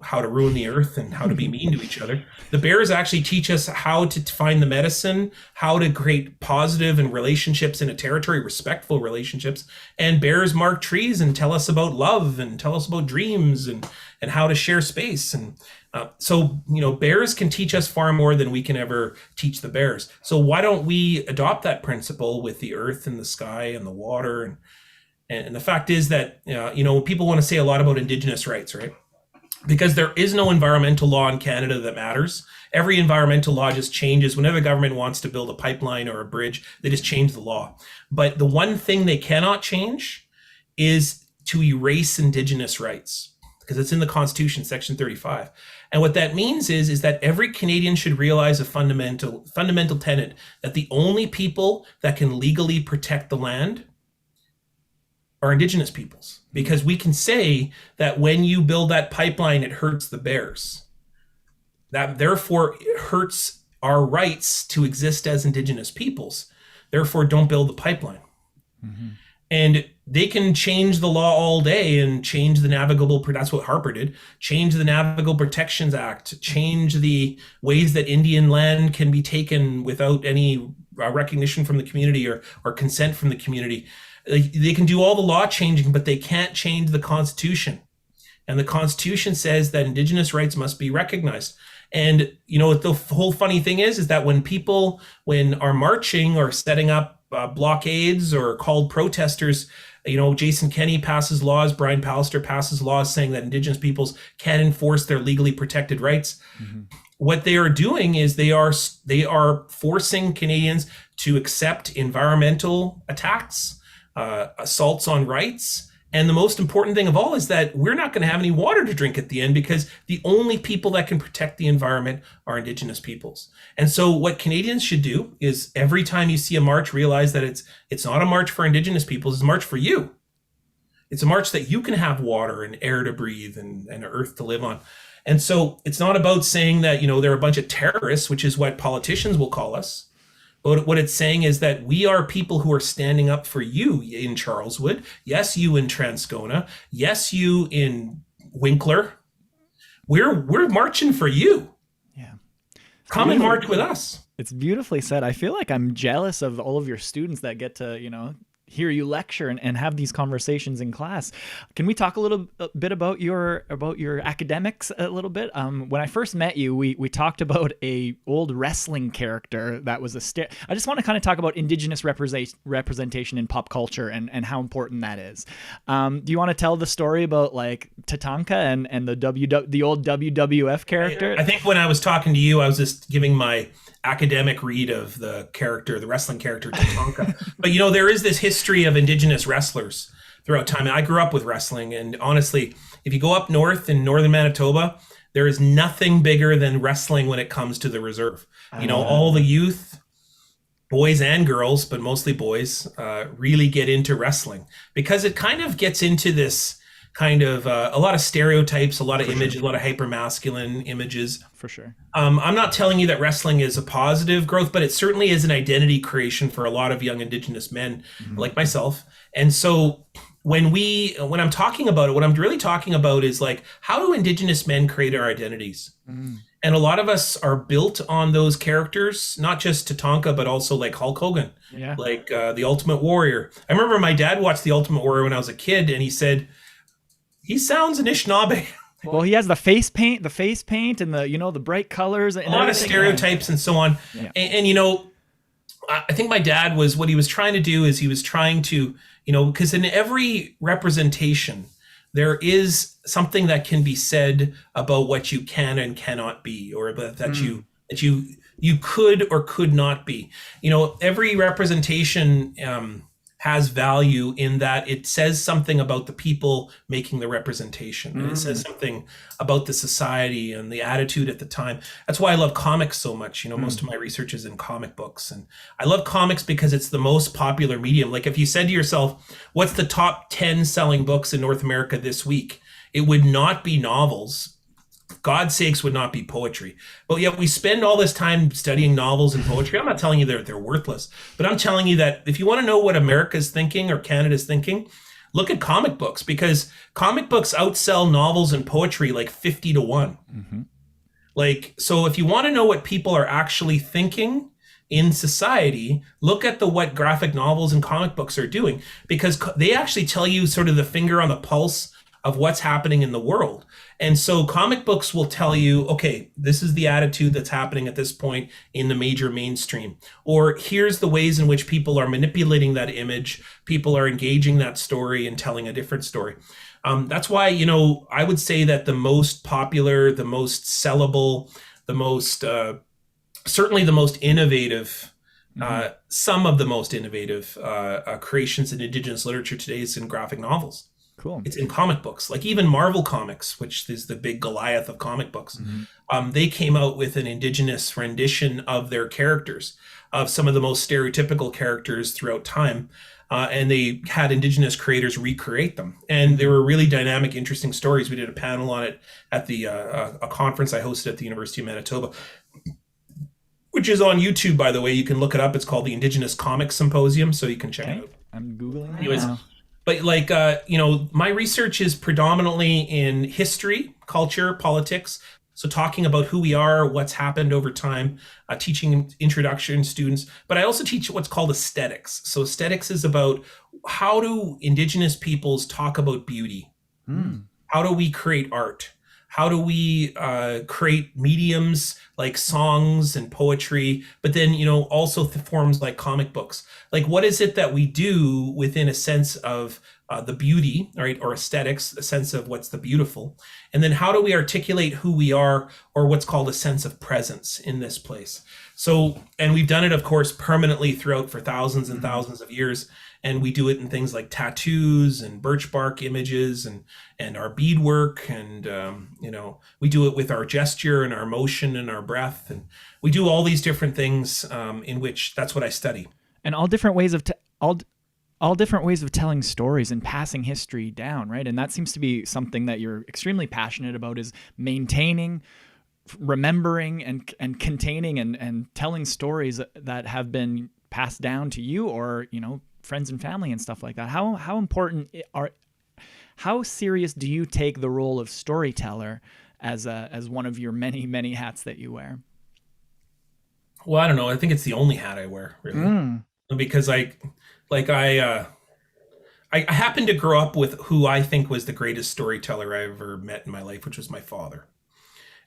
how to ruin the earth and how to be mean to each other. The bears actually teach us how to find the medicine, how to create positive and relationships in a territory, respectful relationships. And bears mark trees and tell us about love and tell us about dreams and how to share space. And so bears can teach us far more than we can ever teach the bears. So why don't we adopt that principle with the earth and the sky and the water? And the fact is that, people want to say a lot about Indigenous rights, right? Because there is no environmental law in Canada that matters. Every environmental law just changes. Whenever the government wants to build a pipeline or a bridge, they just change the law. But the one thing they cannot change is to erase Indigenous rights, because it's in the Constitution, Section 35. And what that means is that every Canadian should realize a fundamental tenet, that the only people that can legally protect the land are Indigenous peoples. Because we can say that when you build that pipeline, it hurts the bears. That therefore hurts our rights to exist as Indigenous peoples. Therefore, don't build the pipeline. And they can change the law all day and change the that's what Harper did, change the Navigable Protections Act, change the ways that Indian land can be taken without any recognition from the community or consent from the community. They can do all the law changing, but they can't change the Constitution. And the Constitution says that Indigenous rights must be recognized. And, the whole funny thing is that when are marching or setting up blockades or called protesters, Jason Kenney passes laws, Brian Pallister passes laws saying that Indigenous peoples can't enforce their legally protected rights. What they are doing is they are forcing Canadians to accept environmental attacks, assaults on rights. And the most important thing of all is that we're not going to have any water to drink at the end, because the only people that can protect the environment are Indigenous peoples. And so what Canadians should do is, every time you see a march, realize that it's not a march for Indigenous peoples, it's a march for you. It's a march that you can have water and air to breathe and earth to live on. And so it's not about saying that, they're a bunch of terrorists, which is what politicians will call us. But what it's saying is that we are people who are standing up for you in Charleswood. Yes, you in Transcona. Yes, you in Winkler. We're marching for you. Yeah. Come and march with us. It's beautifully said. I feel like I'm jealous of all of your students that get to, hear you lecture and have these conversations in class. Can we talk a little bit about your academics a little bit? When I first met you, we talked about a old wrestling character that was I just want to kind of talk about Indigenous representation in pop culture and how important that is. Do you want to tell the story about like Tatanka and the old WWF character? I think when I was talking to you, I was just giving my academic read of the wrestling character Tatanka. But there is this history of Indigenous wrestlers throughout time. And I grew up with wrestling, and honestly, if you go up north in northern Manitoba, there is nothing bigger than wrestling when it comes to the reserve. All the youth, boys and girls, but mostly boys, really get into wrestling because it kind of gets into this kind of a lot of stereotypes, a lot of images, a lot of hyper-masculine images. For sure. I'm not telling you that wrestling is a positive growth, but it certainly is an identity creation for a lot of young Indigenous men like myself. And so when I'm talking about it, what I'm really talking about is like, how do Indigenous men create our identities? And a lot of us are built on those characters, not just Tatanka, but also like Hulk Hogan, like the Ultimate Warrior. I remember my dad watched the Ultimate Warrior when I was a kid, and he said, he sounds Anishinaabe. Well, he has the face paint, and the bright colors, and a lot of stereotypes and so on. Yeah. And I think my dad what he was trying to do is he was trying to, because in every representation, there is something that can be said about what you can and cannot be, or that you could or could not be. Every representation has value in that it says something about the people making the representation. And it says something about the society and the attitude at the time. That's why I love comics so much. Most of my research is in comic books. And I love comics because it's the most popular medium. Like if you said to yourself, what's the top 10 selling books in North America this week? It would not be novels. God's sakes, would not be poetry. But yet we spend all this time studying novels and poetry. I'm not telling you they're worthless, but I'm telling you that if you want to know what America's thinking or Canada's thinking, look at comic books, because comic books outsell novels and poetry like 50 to 1. Like, so if you want to know what people are actually thinking in society, look at what graphic novels and comic books are doing, because they actually tell you sort of the finger on the pulse of what's happening in the world. And so comic books will tell you, okay, this is the attitude that's happening at this point in the major mainstream. Or here's the ways in which people are manipulating that image. People are engaging that story and telling a different story. That's why, I would say that the most popular, the most sellable, the most, certainly the most innovative, some of the most innovative creations in Indigenous literature today is in graphic novels. Cool. It's in comic books, like even Marvel Comics, which is the big Goliath of comic books. They came out with an Indigenous rendition of their characters, of some of the most stereotypical characters throughout time. And they had Indigenous creators recreate them. And they were really dynamic, interesting stories. We did a panel on it at a conference I hosted at the University of Manitoba, which is on YouTube, by the way. You can look it up. It's called the Indigenous Comics Symposium, so you can check it out. I'm Googling it. Anyways, now. But like, my research is predominantly in history, culture, politics. So talking about who we are, what's happened over time, teaching introduction students. But I also teach what's called aesthetics. So aesthetics is about how do Indigenous peoples talk about beauty? How do we create art? How do we create mediums like songs and poetry, but then, also forms like comic books? Like, what is it that we do within a sense of the beauty, right, or aesthetics, a sense of what's the beautiful? And then how do we articulate who we are, or what's called a sense of presence in this place? So, and we've done it, of course, permanently throughout for thousands and thousands of years. And we do it in things like tattoos and birch bark images and our beadwork. And, we do it with our gesture and our motion and our breath. And we do all these different things in which that's what I study. And all different ways of all different ways of telling stories and passing history down, right? And that seems to be something that you're extremely passionate about, is maintaining, remembering, and containing and telling stories that have been passed down to you, or, friends and family and stuff like that. How serious do you take the role of storyteller as one of your many, many hats that you wear? Well, I don't know. I think it's the only hat I wear, really. Because I happened to grow up with who I think was the greatest storyteller I ever met in my life, which was my father.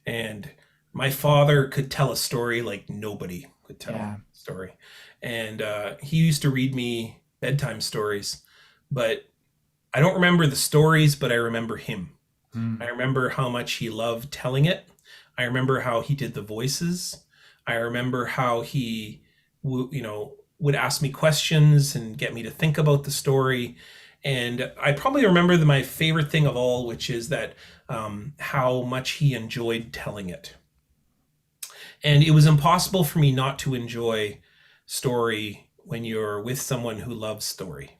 And my father could tell a story like nobody could tell Yeah. a story. And he used to read me bedtime stories, but I don't remember the stories, but I remember him. I remember how much he loved telling it. I remember how he did the voices. I remember how he, would ask me questions and get me to think about the story. And I probably remember my favorite thing of all, which is that how much he enjoyed telling it. And it was impossible for me not to enjoy story when you're with someone who loves story.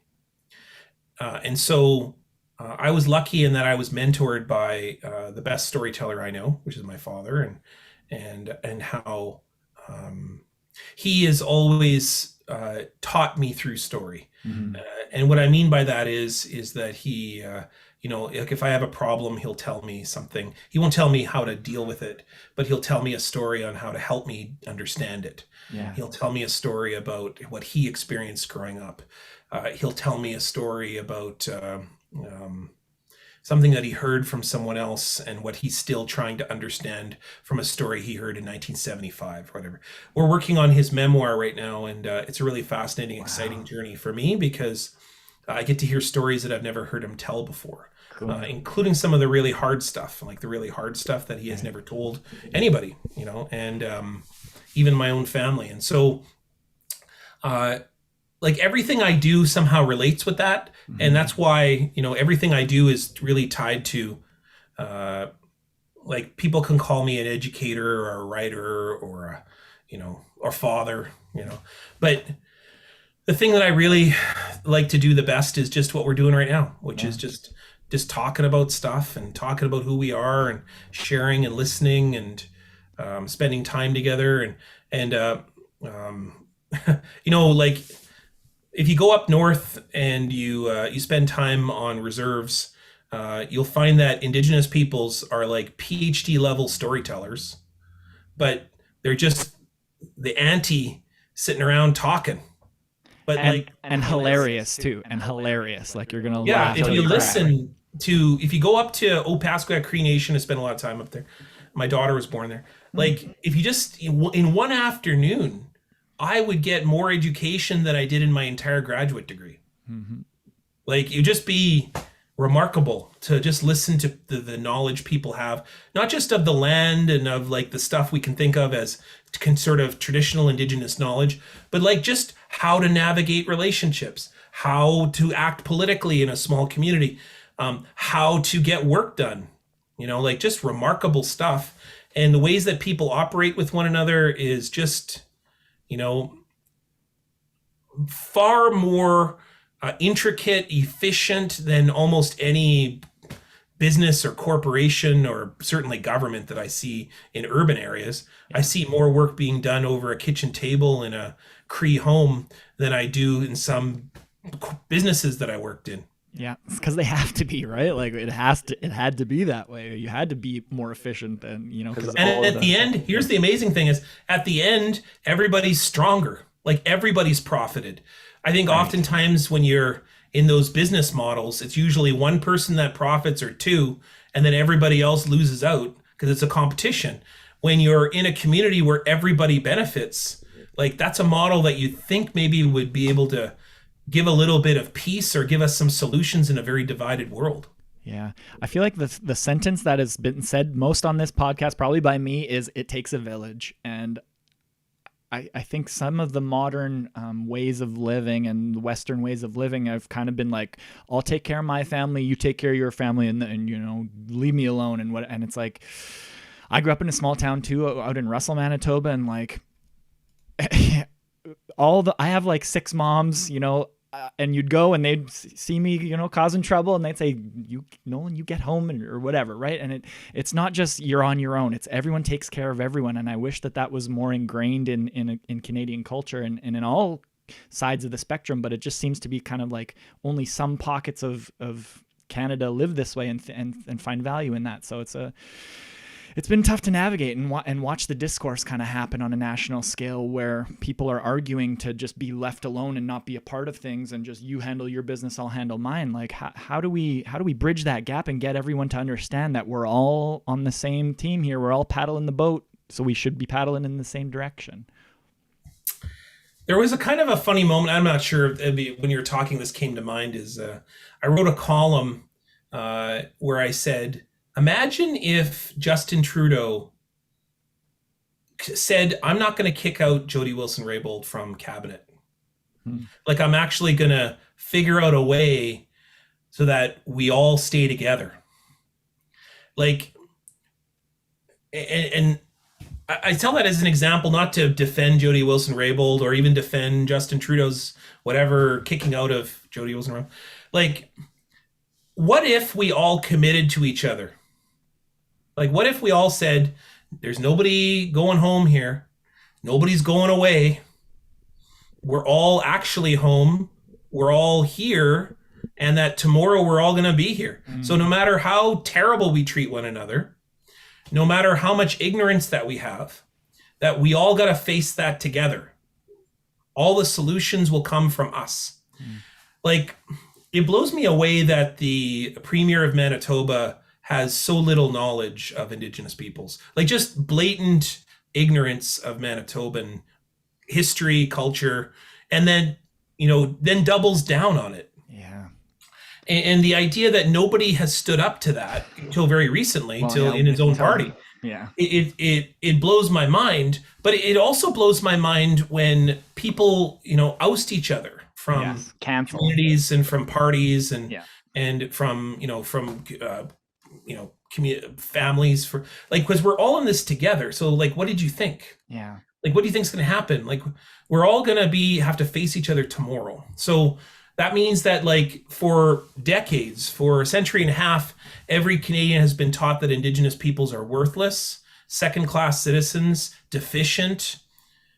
And so I was lucky in that I was mentored by the best storyteller I know, which is my father, and how he has always taught me through story. And what I mean by that is that he, like if I have a problem, he'll tell me something. He won't tell me how to deal with it, but he'll tell me a story on how to help me understand it. Yeah. He'll tell me a story about what he experienced growing up. He'll tell me a story about something that he heard from someone else and what he's still trying to understand from a story he heard in 1975 or whatever. We're working on his memoir right now, and it's a really fascinating, exciting journey for me because I get to hear stories that I've never heard him tell before, including some of the really hard stuff, like the really hard stuff that he has never told anybody, and even my own family. And so like everything I do somehow relates with that. And that's why, everything I do is really tied to, like people can call me an educator or a writer or, or father, but the thing that I really like to do the best is just what we're doing right now, which is just talking about stuff and talking about who we are and sharing and listening and spending time together. And like, if you go up north and you spend time on reserves, you'll find that Indigenous peoples are like PhD level storytellers, but they're just the auntie sitting around talking. But and hilarious too, and hilarious. Like you're gonna laugh. If you go up to Opaskwayak Cree Nation, I spent a lot of time up there. My daughter was born there. Like if you just in one afternoon, I would get more education than I did in my entire graduate degree. Like it would just be remarkable to just listen to the knowledge people have, not just of the land and of like the stuff we can think of as sort of traditional Indigenous knowledge, but like just how to navigate relationships, how to act politically in a small community, how to get work done, like just remarkable stuff. And the ways that people operate with one another is just, far more intricate, efficient than almost any business or corporation or certainly government that I see in urban areas. I see more work being done over a kitchen table in a Cree home than I do in some businesses that I worked in. Yeah, it's because they have to be, right? Like it had to be that way. You had to be more efficient than, And at the end, here's the amazing thing is at the end, everybody's stronger. Like everybody's profited. I think oftentimes when you're in those business models, it's usually one person that profits or two, and then everybody else loses out because it's a competition. When you're in a community where everybody benefits, like that's a model that you think maybe would be able to give a little bit of peace or give us some solutions in a very divided world. Yeah. I feel like the sentence that has been said most on this podcast, probably by me, is it takes a village. And I think some of the modern ways of living and Western ways of living, I've kind of been like, I'll take care of my family, you take care of your family, and leave me alone. And it's like, I grew up in a small town too, out in Russell, Manitoba, and like I have like 6 moms, and you'd go and they'd see me, causing trouble, and they'd say, Nolan, you get home or whatever, right? And it's not just you're on your own. It's everyone takes care of everyone, and I wish that was more ingrained in Canadian culture and in all sides of the spectrum. But it just seems to be kind of like only some pockets of Canada live this way and find value in that. So it's been tough to navigate and watch the discourse kind of happen on a national scale where people are arguing to just be left alone and not be a part of things and just you handle your business, I'll handle mine. Like how do we bridge that gap and get everyone to understand that we're all on the same team here? We're all paddling the boat, so we should be paddling in the same direction. There was a kind of a funny moment. I'm not sure when you were talking, this came to mind is I wrote a column where I said, imagine if Justin Trudeau said, I'm not going to kick out Jody Wilson-Raybould from cabinet. Like, I'm actually going to figure out a way so that we all stay together. Like, and I tell that as an example, not to defend Jody Wilson-Raybould or even defend Justin Trudeau's whatever kicking out of Jody Wilson-Raybould. Like, what if we all committed to each other? Like, what if we all said, there's nobody going home here. Nobody's going away. We're all actually home. We're all here. And that tomorrow we're all going to be here. So no matter how terrible we treat one another, no matter how much ignorance that we have, that we all got to face that together. All the solutions will come from us. Like, it blows me away that the Premier of Manitoba has so little knowledge of Indigenous peoples, like just blatant ignorance of Manitoban history, culture, and then, then doubles down on it. Yeah. And the idea that nobody has stood up to that until very recently, in his own party. Yeah. It blows my mind, but it also blows my mind when people, oust each other from communities and from parties and from, families, for like, because we're all in this together. So like, what did you think? Yeah. Like, what do you think is going to happen? Like, we're all going to have to face each other tomorrow. So that means that, like, for decades, for a century and a half, every Canadian has been taught that Indigenous peoples are worthless, second-class citizens, deficient.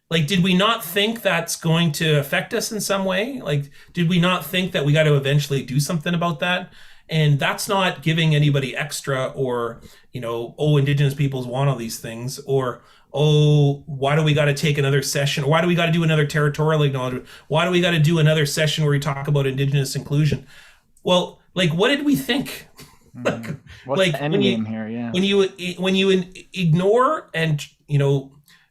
Like, did we not think that's going to affect us in some way? Like, did we not think that we got to eventually do something about that? And that's not giving anybody extra or, Indigenous peoples want all these things, or, why do we got to take another session? Or why do we got to do another territorial acknowledgement? Why do we got to do another session where we talk about Indigenous inclusion? Well, like, what did we think? What's the end game here? Yeah. When you ignore and,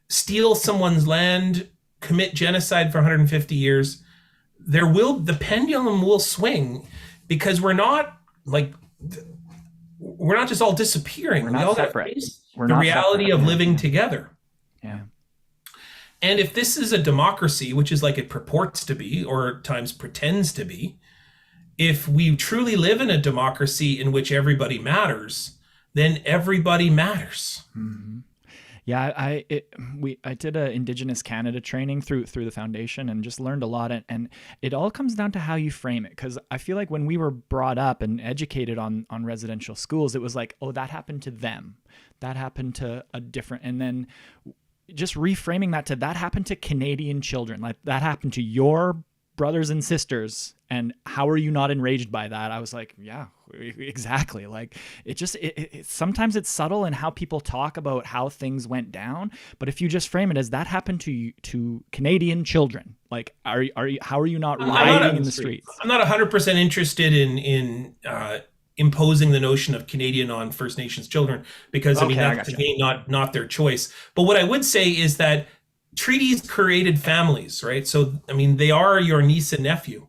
steal someone's land, commit genocide for 150 years, the pendulum will swing, because we're not just all disappearing. We're not separate. The reality of living together. Yeah. And if this is a democracy, which is like it purports to be, or at times pretends to be, if we truly live in a democracy in which everybody matters, then everybody matters. Mm-hmm. Yeah, I did a Indigenous Canada training through the foundation and just learned a lot. And it all comes down to how you frame it. Because I feel like when we were brought up and educated on residential schools, it was like, oh, that happened to them. That happened to a different. And then just reframing that happened to Canadian children. Like, that happened to your brothers and sisters. And how are you not enraged by that? I was like, yeah, exactly. Like, it sometimes it's subtle in how people talk about how things went down. But if you just frame it as that happened to Canadian children, like, how are you not rioting in the streets? I'm not 100% interested in imposing the notion of Canadian on First Nations children, because that's again not their choice. But what I would say is that treaties created families, right? So they are your niece and nephew.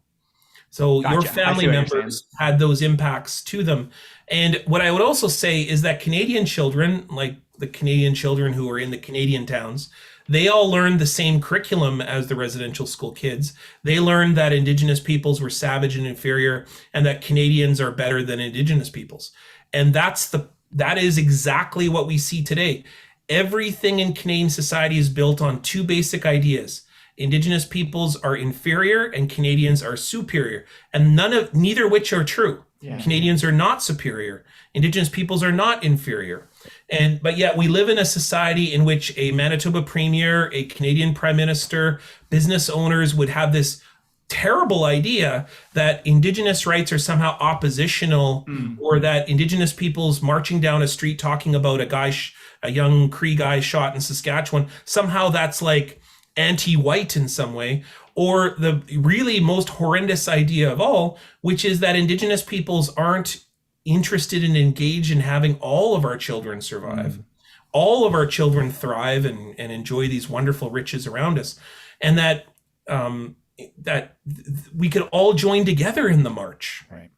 So your family members had those impacts to them. And what I would also say is that Canadian children, like the Canadian children who are in the Canadian towns, they all learned the same curriculum as the residential school kids. They learned that Indigenous peoples were savage and inferior, and that Canadians are better than Indigenous peoples. And that is exactly what we see today. Everything in Canadian society is built on two basic ideas. Indigenous peoples are inferior and Canadians are superior, and neither which are true. Yeah. Canadians are not superior. Indigenous peoples are not inferior. But yet we live in a society in which a Manitoba premier, a Canadian prime minister, business owners would have this terrible idea that Indigenous rights are somehow oppositional, or that Indigenous peoples marching down a street talking about a young Cree guy shot in Saskatchewan, somehow that's like anti-white in some way, or the really most horrendous idea of all, which is that Indigenous peoples aren't interested and engaged in having all of our children survive, all of our children thrive and enjoy these wonderful riches around us, and that we could all join together in the march. Right.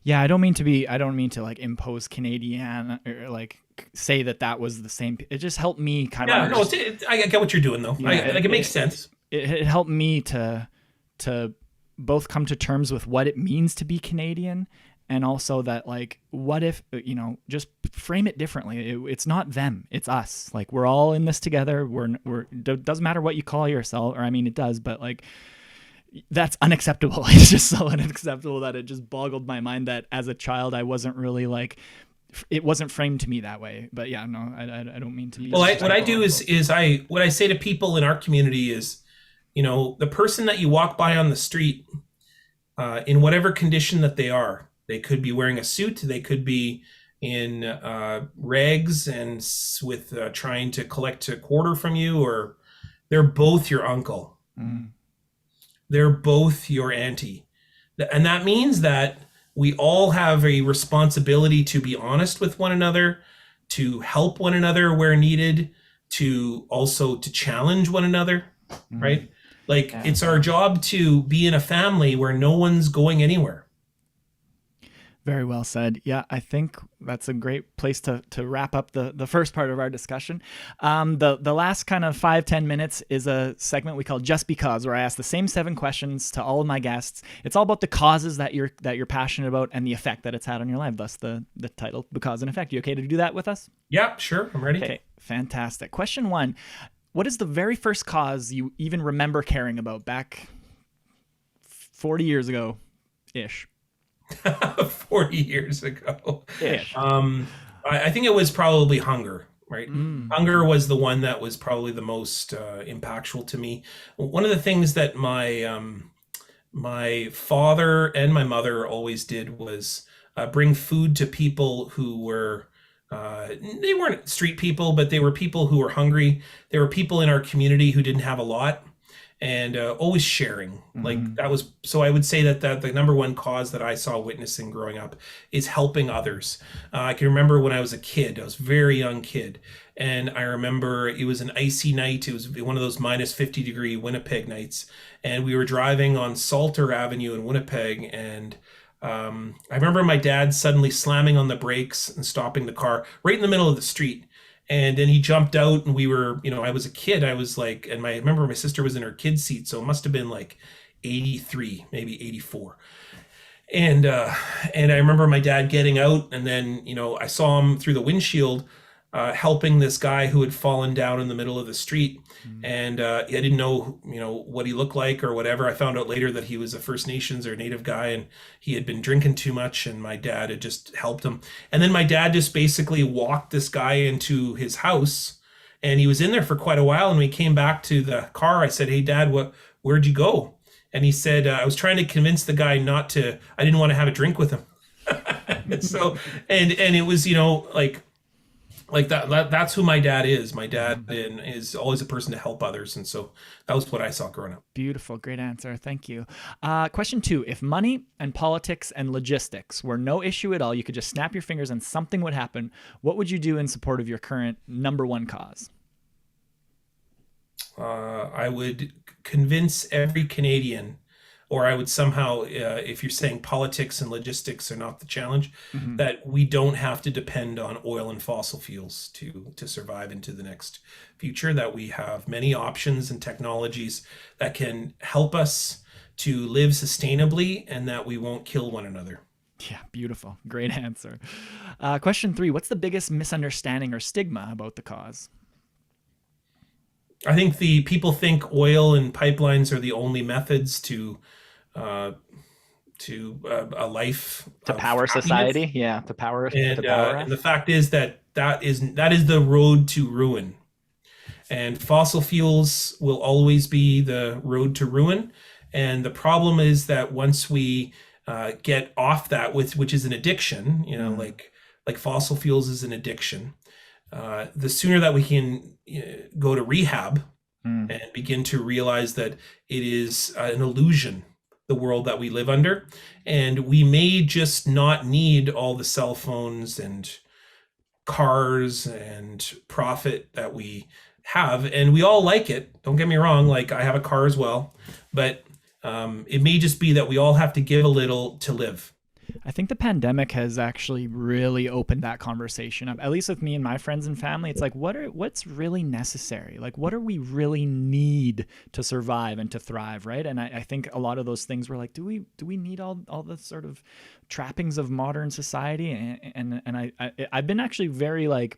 Yeah, I don't mean to like impose Canadian or like say that was the same. It just helped me kind of. No, I get what you're doing though. Yeah, it makes sense. It helped me to both come to terms with what it means to be Canadian, and also that like, what if, just frame it differently. It's not them, it's us. Like, we're all in this together. It doesn't matter what you call yourself, or I mean, it does, but like, that's unacceptable. It's just so unacceptable that it just boggled my mind that as a child I wasn't really like, it wasn't framed to me that way. But yeah, no, I don't mean to be. Well, what I do is what I say to people in our community is, the person that you walk by on the street, in whatever condition that they are, they could be wearing a suit, they could be in rags and with trying to collect a quarter from you, or they're both your uncle. They're both your auntie. And that means that we all have a responsibility to be honest with one another, to help one another where needed, to challenge one another, right? Like, it's our job to be in a family where no one's going anywhere. Very well said. Yeah, I think that's a great place to wrap up the first part of our discussion. The last kind of 5-10 minutes is a segment we call Just Because, where I ask the same 7 questions to all of my guests. It's all about the causes that you're passionate about and the effect that it's had on your life. Thus the title, Because and Effect. You okay to do that with us? Yeah, sure. I'm ready. Okay, fantastic. Question 1. What is the very first cause you even remember caring about back 40 years ago-ish? 40 years ago. Ish. I think it was probably hunger, right? Hunger was the one that was probably the most impactful to me. One of the things that my father and my mother always did was bring food to people who were they weren't street people, but they were people who were hungry. There were people in our community who didn't have a lot, and always sharing. Like, that was, so I would say that the number one cause that I saw witnessing growing up is helping others. I can remember when I was a kid, I was a very young kid, and I remember it was an icy night. It was one of those minus 50 degree Winnipeg nights, and we were driving on Salter Avenue in Winnipeg, and I remember my dad suddenly slamming on the brakes and stopping the car right in the middle of the street. And then he jumped out, and we were, I was a kid. I was like, and I remember my sister was in her kid seat, so it must have been like 83, maybe 84. And I remember my dad getting out, and then, I saw him through the windshield helping this guy who had fallen down in the middle of the street. And I didn't know, what he looked like or whatever. I found out later that he was a First Nations or Native guy, and he had been drinking too much, and my dad had just helped him. And then my dad just basically walked this guy into his house, and he was in there for quite a while. And when he came back to the car, I said, "Hey, Dad, where'd you go?" And he said, "I was trying to convince the guy I didn't want to have a drink with him." And so, and it was, like that's who my dad is. My dad is always a person to help others. And so that was what I saw growing up. Beautiful. Great answer. Thank you. Question 2. If money and politics and logistics were no issue at all, you could just snap your fingers and something would happen. What would you do in support of your current number one cause? I would convince every Canadian, or I would somehow, if you're saying politics and logistics are not the challenge, that we don't have to depend on oil and fossil fuels to survive into the next future, that we have many options and technologies that can help us to live sustainably, and that we won't kill one another. Yeah, beautiful. Great answer. Question 3, what's the biggest misunderstanding or stigma about the cause? I think the people think oil and pipelines are the only methods to a life to power happiness. Society. Yeah, to power. And the fact is that is the road to ruin. And fossil fuels will always be the road to ruin. And the problem is that once we get off that, which is an addiction, like fossil fuels is an addiction, the sooner that we can go to rehab and begin to realize that it is an illusion, the world that we live under, and we may just not need all the cell phones and cars and profit that we have, and we all like it, don't get me wrong, like I have a car as well, but it may just be that we all have to give a little to live. I think the pandemic has actually really opened that conversation up, at least with me and my friends and family. It's like, what's really necessary? Like, what do we really need to survive and to thrive, right? And I think a lot of those things were like, do we need all the sort of trappings of modern society? And I've been actually very like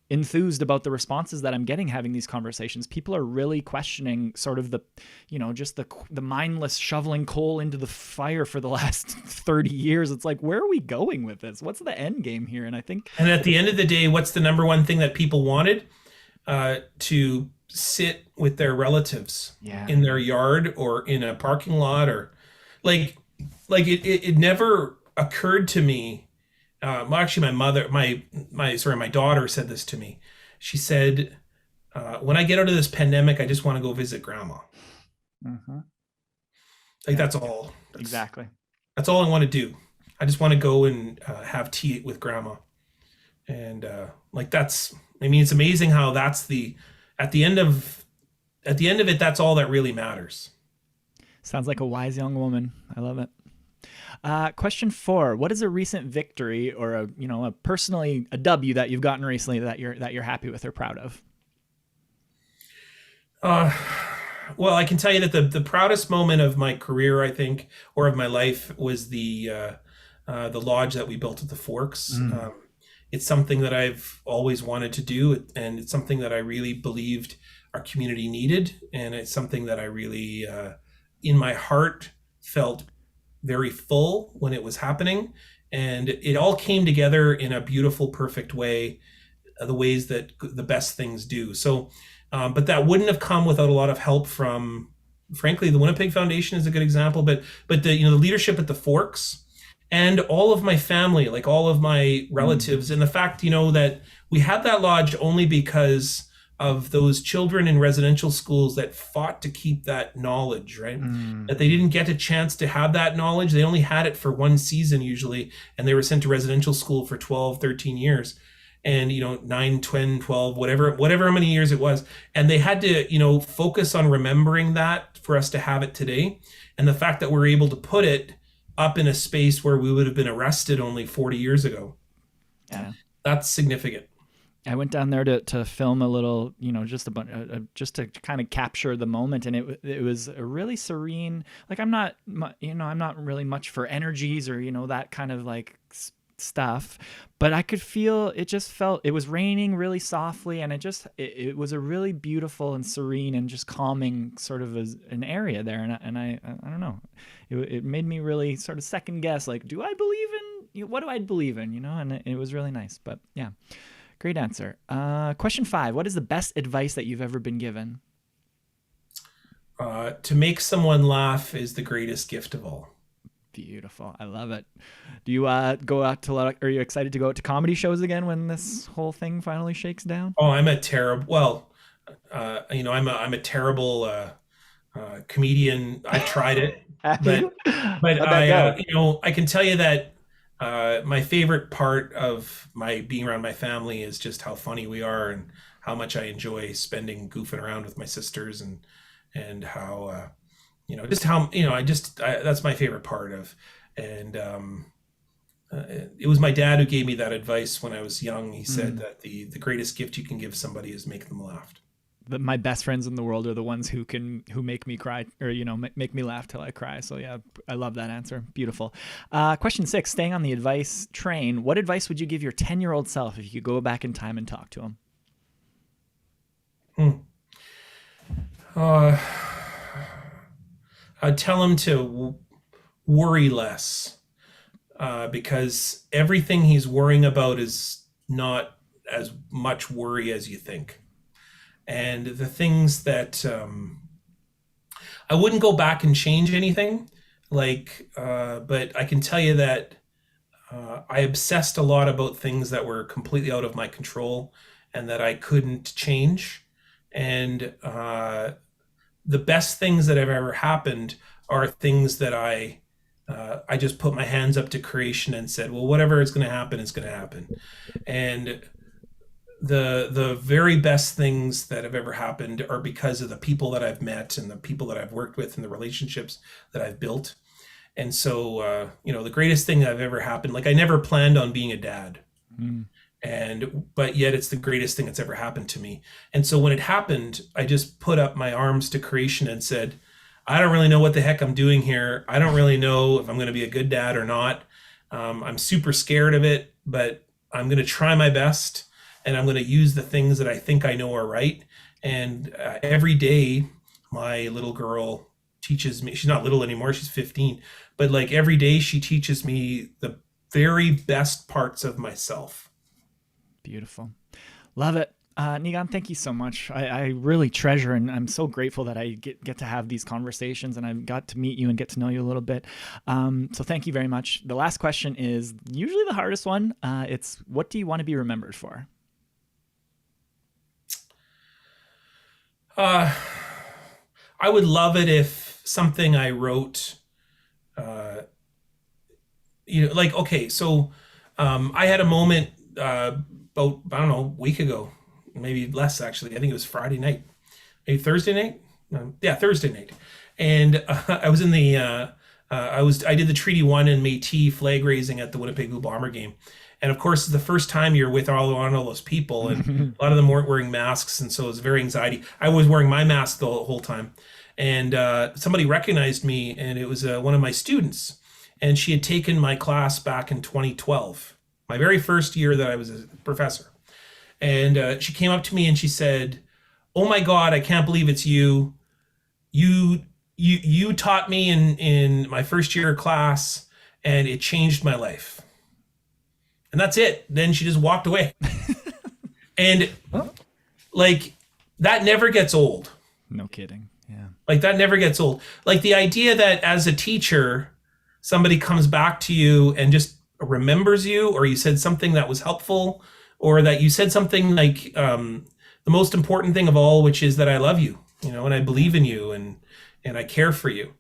enthused about the responses that I'm getting having these conversations. People are really questioning sort of just the mindless shoveling coal into the fire for the last 30 years. It's like, where are we going with this? What's the end game here? And I think, and at the end of the day, what's the number one thing that people wanted? To sit with their relatives in their yard or in a parking lot, or like it never occurred to me. Well, actually, my daughter said this to me. She said, "When I get out of this pandemic, I just want to go visit grandma." That's all. Exactly. That's all I want to do. I just want to go and have tea with grandma, and that's. I mean, it's amazing how that's at the end of it. That's all that really matters. Sounds like a wise young woman. I love it. Question 4: what is a recent victory or a W that you've gotten recently that you're happy with or proud of? Well, I can tell you that the proudest moment of my career, I think, or of my life, was the lodge that we built at the Forks. It's something that I've always wanted to do, and it's something that I really believed our community needed, and it's something that I really, in my heart, felt very full when it was happening, and it all came together in a beautiful, perfect way, the ways that the best things do. So, but that wouldn't have come without a lot of help from, frankly, the Winnipeg Foundation is a good example, but the leadership at the Forks and all of my family, like all of my relatives, and the fact, that we had that lodge only because of those children in residential schools that fought to keep that knowledge, right? That they didn't get a chance to have that knowledge. They only had it for one season usually, and they were sent to residential school for 12, 13 years. And, 9, 10, 12, whatever how many years it was. And they had to, focus on remembering that for us to have it today. And the fact that we're able to put it up in a space where we would have been arrested only 40 years ago. Yeah. That's significant. I went down there to film a little, just a bunch, just to kind of capture the moment, and it was a really serene. Like I'm not really much for energies or that kind of like stuff, but I could feel it. Just felt it was raining really softly, and it was a really beautiful and serene and just calming sort of an area there. And I don't know, it made me really sort of second guess, like, do I believe in what do I believe in, And it was really nice. But yeah. Great answer. Question 5. What is the best advice that you've ever been given? To make someone laugh is the greatest gift of all. Beautiful. I love it. Do you go out to are you excited to go out to comedy shows again when this whole thing finally shakes down? Oh, I'm a terrible comedian. I tried it, but I can tell you that my favorite part of my being around my family is just how funny we are and how much I enjoy spending goofing around with my sisters and how that's my favorite part of. And it was my dad who gave me that advice when I was young. He said that the greatest gift you can give somebody is make them laugh. My best friends in the world are the ones who make me cry or, make me laugh till I cry. So yeah, I love that answer. Beautiful. Question 6, staying on the advice train. What advice would you give your 10-year-old self if you could go back in time and talk to him? I'd tell him to worry less, because everything he's worrying about is not as much worry as you think. And the things that I wouldn't go back and change anything, but I can tell you that I obsessed a lot about things that were completely out of my control and that I couldn't change. And the best things that have ever happened are things that I just put my hands up to creation and said, well, whatever is going to happen is going to happen. And the very best things that have ever happened are because of the people that I've met and the people that I've worked with and the relationships that I've built. And so, the greatest thing that I've ever happened, like I never planned on being a dad. But yet it's the greatest thing that's ever happened to me. And so when it happened, I just put up my arms to creation and said, I don't really know what the heck I'm doing here. I don't really know if I'm going to be a good dad or not. I'm super scared of it, but I'm going to try my best, and I'm going to use the things that I think I know are right. And every day, my little girl teaches me, she's not little anymore, she's 15, but like every day she teaches me the very best parts of myself. Beautiful. Love it. Niigaan, thank you so much. I really treasure, and I'm so grateful that I get to have these conversations, and I've got to meet you and get to know you a little bit. So thank you very much. The last question is usually the hardest one. It's, what do you want to be remembered for? I would love it if something I wrote, okay, so I had a moment about, I don't know, a week ago, maybe less actually. I think it was Friday night, maybe Thursday night. Thursday night, and I was in the I did the Treaty 1 and Métis flag raising at the Winnipeg Blue Bomber game, and of course it's the first time you're with all those people, and a lot of them weren't wearing masks, and so it was very anxiety. I was wearing my mask the whole time, and somebody recognized me, and it was one of my students, and she had taken my class back in 2012, my very first year that I was a professor. And she came up to me and she said, "Oh my God, I can't believe it's you. You taught me in my first year class, and it changed my life." And that's it. Then she just walked away. And like, that never gets old. No kidding. Yeah. Like, that never gets old. Like, the idea that as a teacher, somebody comes back to you and just remembers you, or you said something that was helpful, or that you said something like the most important thing of all, which is that I love you, and I believe in you, and I care for you.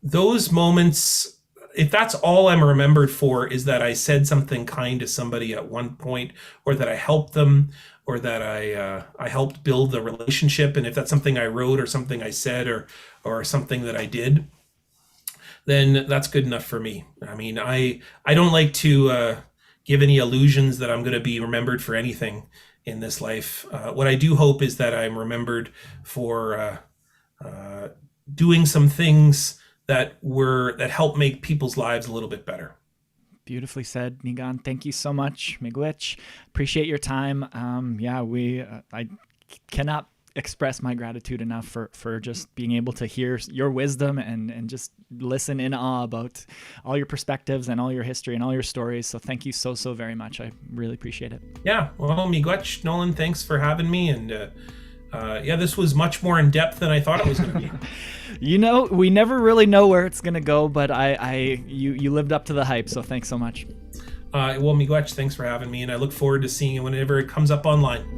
Those moments, if that's all I'm remembered for, is that I said something kind to somebody at one point, or that I helped them, or that I helped build the relationship. And if that's something I wrote, or something I said, or something that I did, then that's good enough for me. I mean, I don't like to give any illusions that I'm going to be remembered for anything in this life. What I do hope is that I'm remembered for doing some things that help make people's lives a little bit better. Beautifully said, Niigaan. Thank you so much, Miigwech. Appreciate your time. I cannot express my gratitude enough for just being able to hear your wisdom and just listen in awe about all your perspectives and all your history and all your stories. So thank you so very much. I really appreciate it. Yeah, well, Miigwech, Nolan, thanks for having me. And this was much more in depth than I thought it was going to be. We never really know where it's going to go, but you lived up to the hype. So thanks so much. Miigwech, thanks for having me. And I look forward to seeing it whenever it comes up online.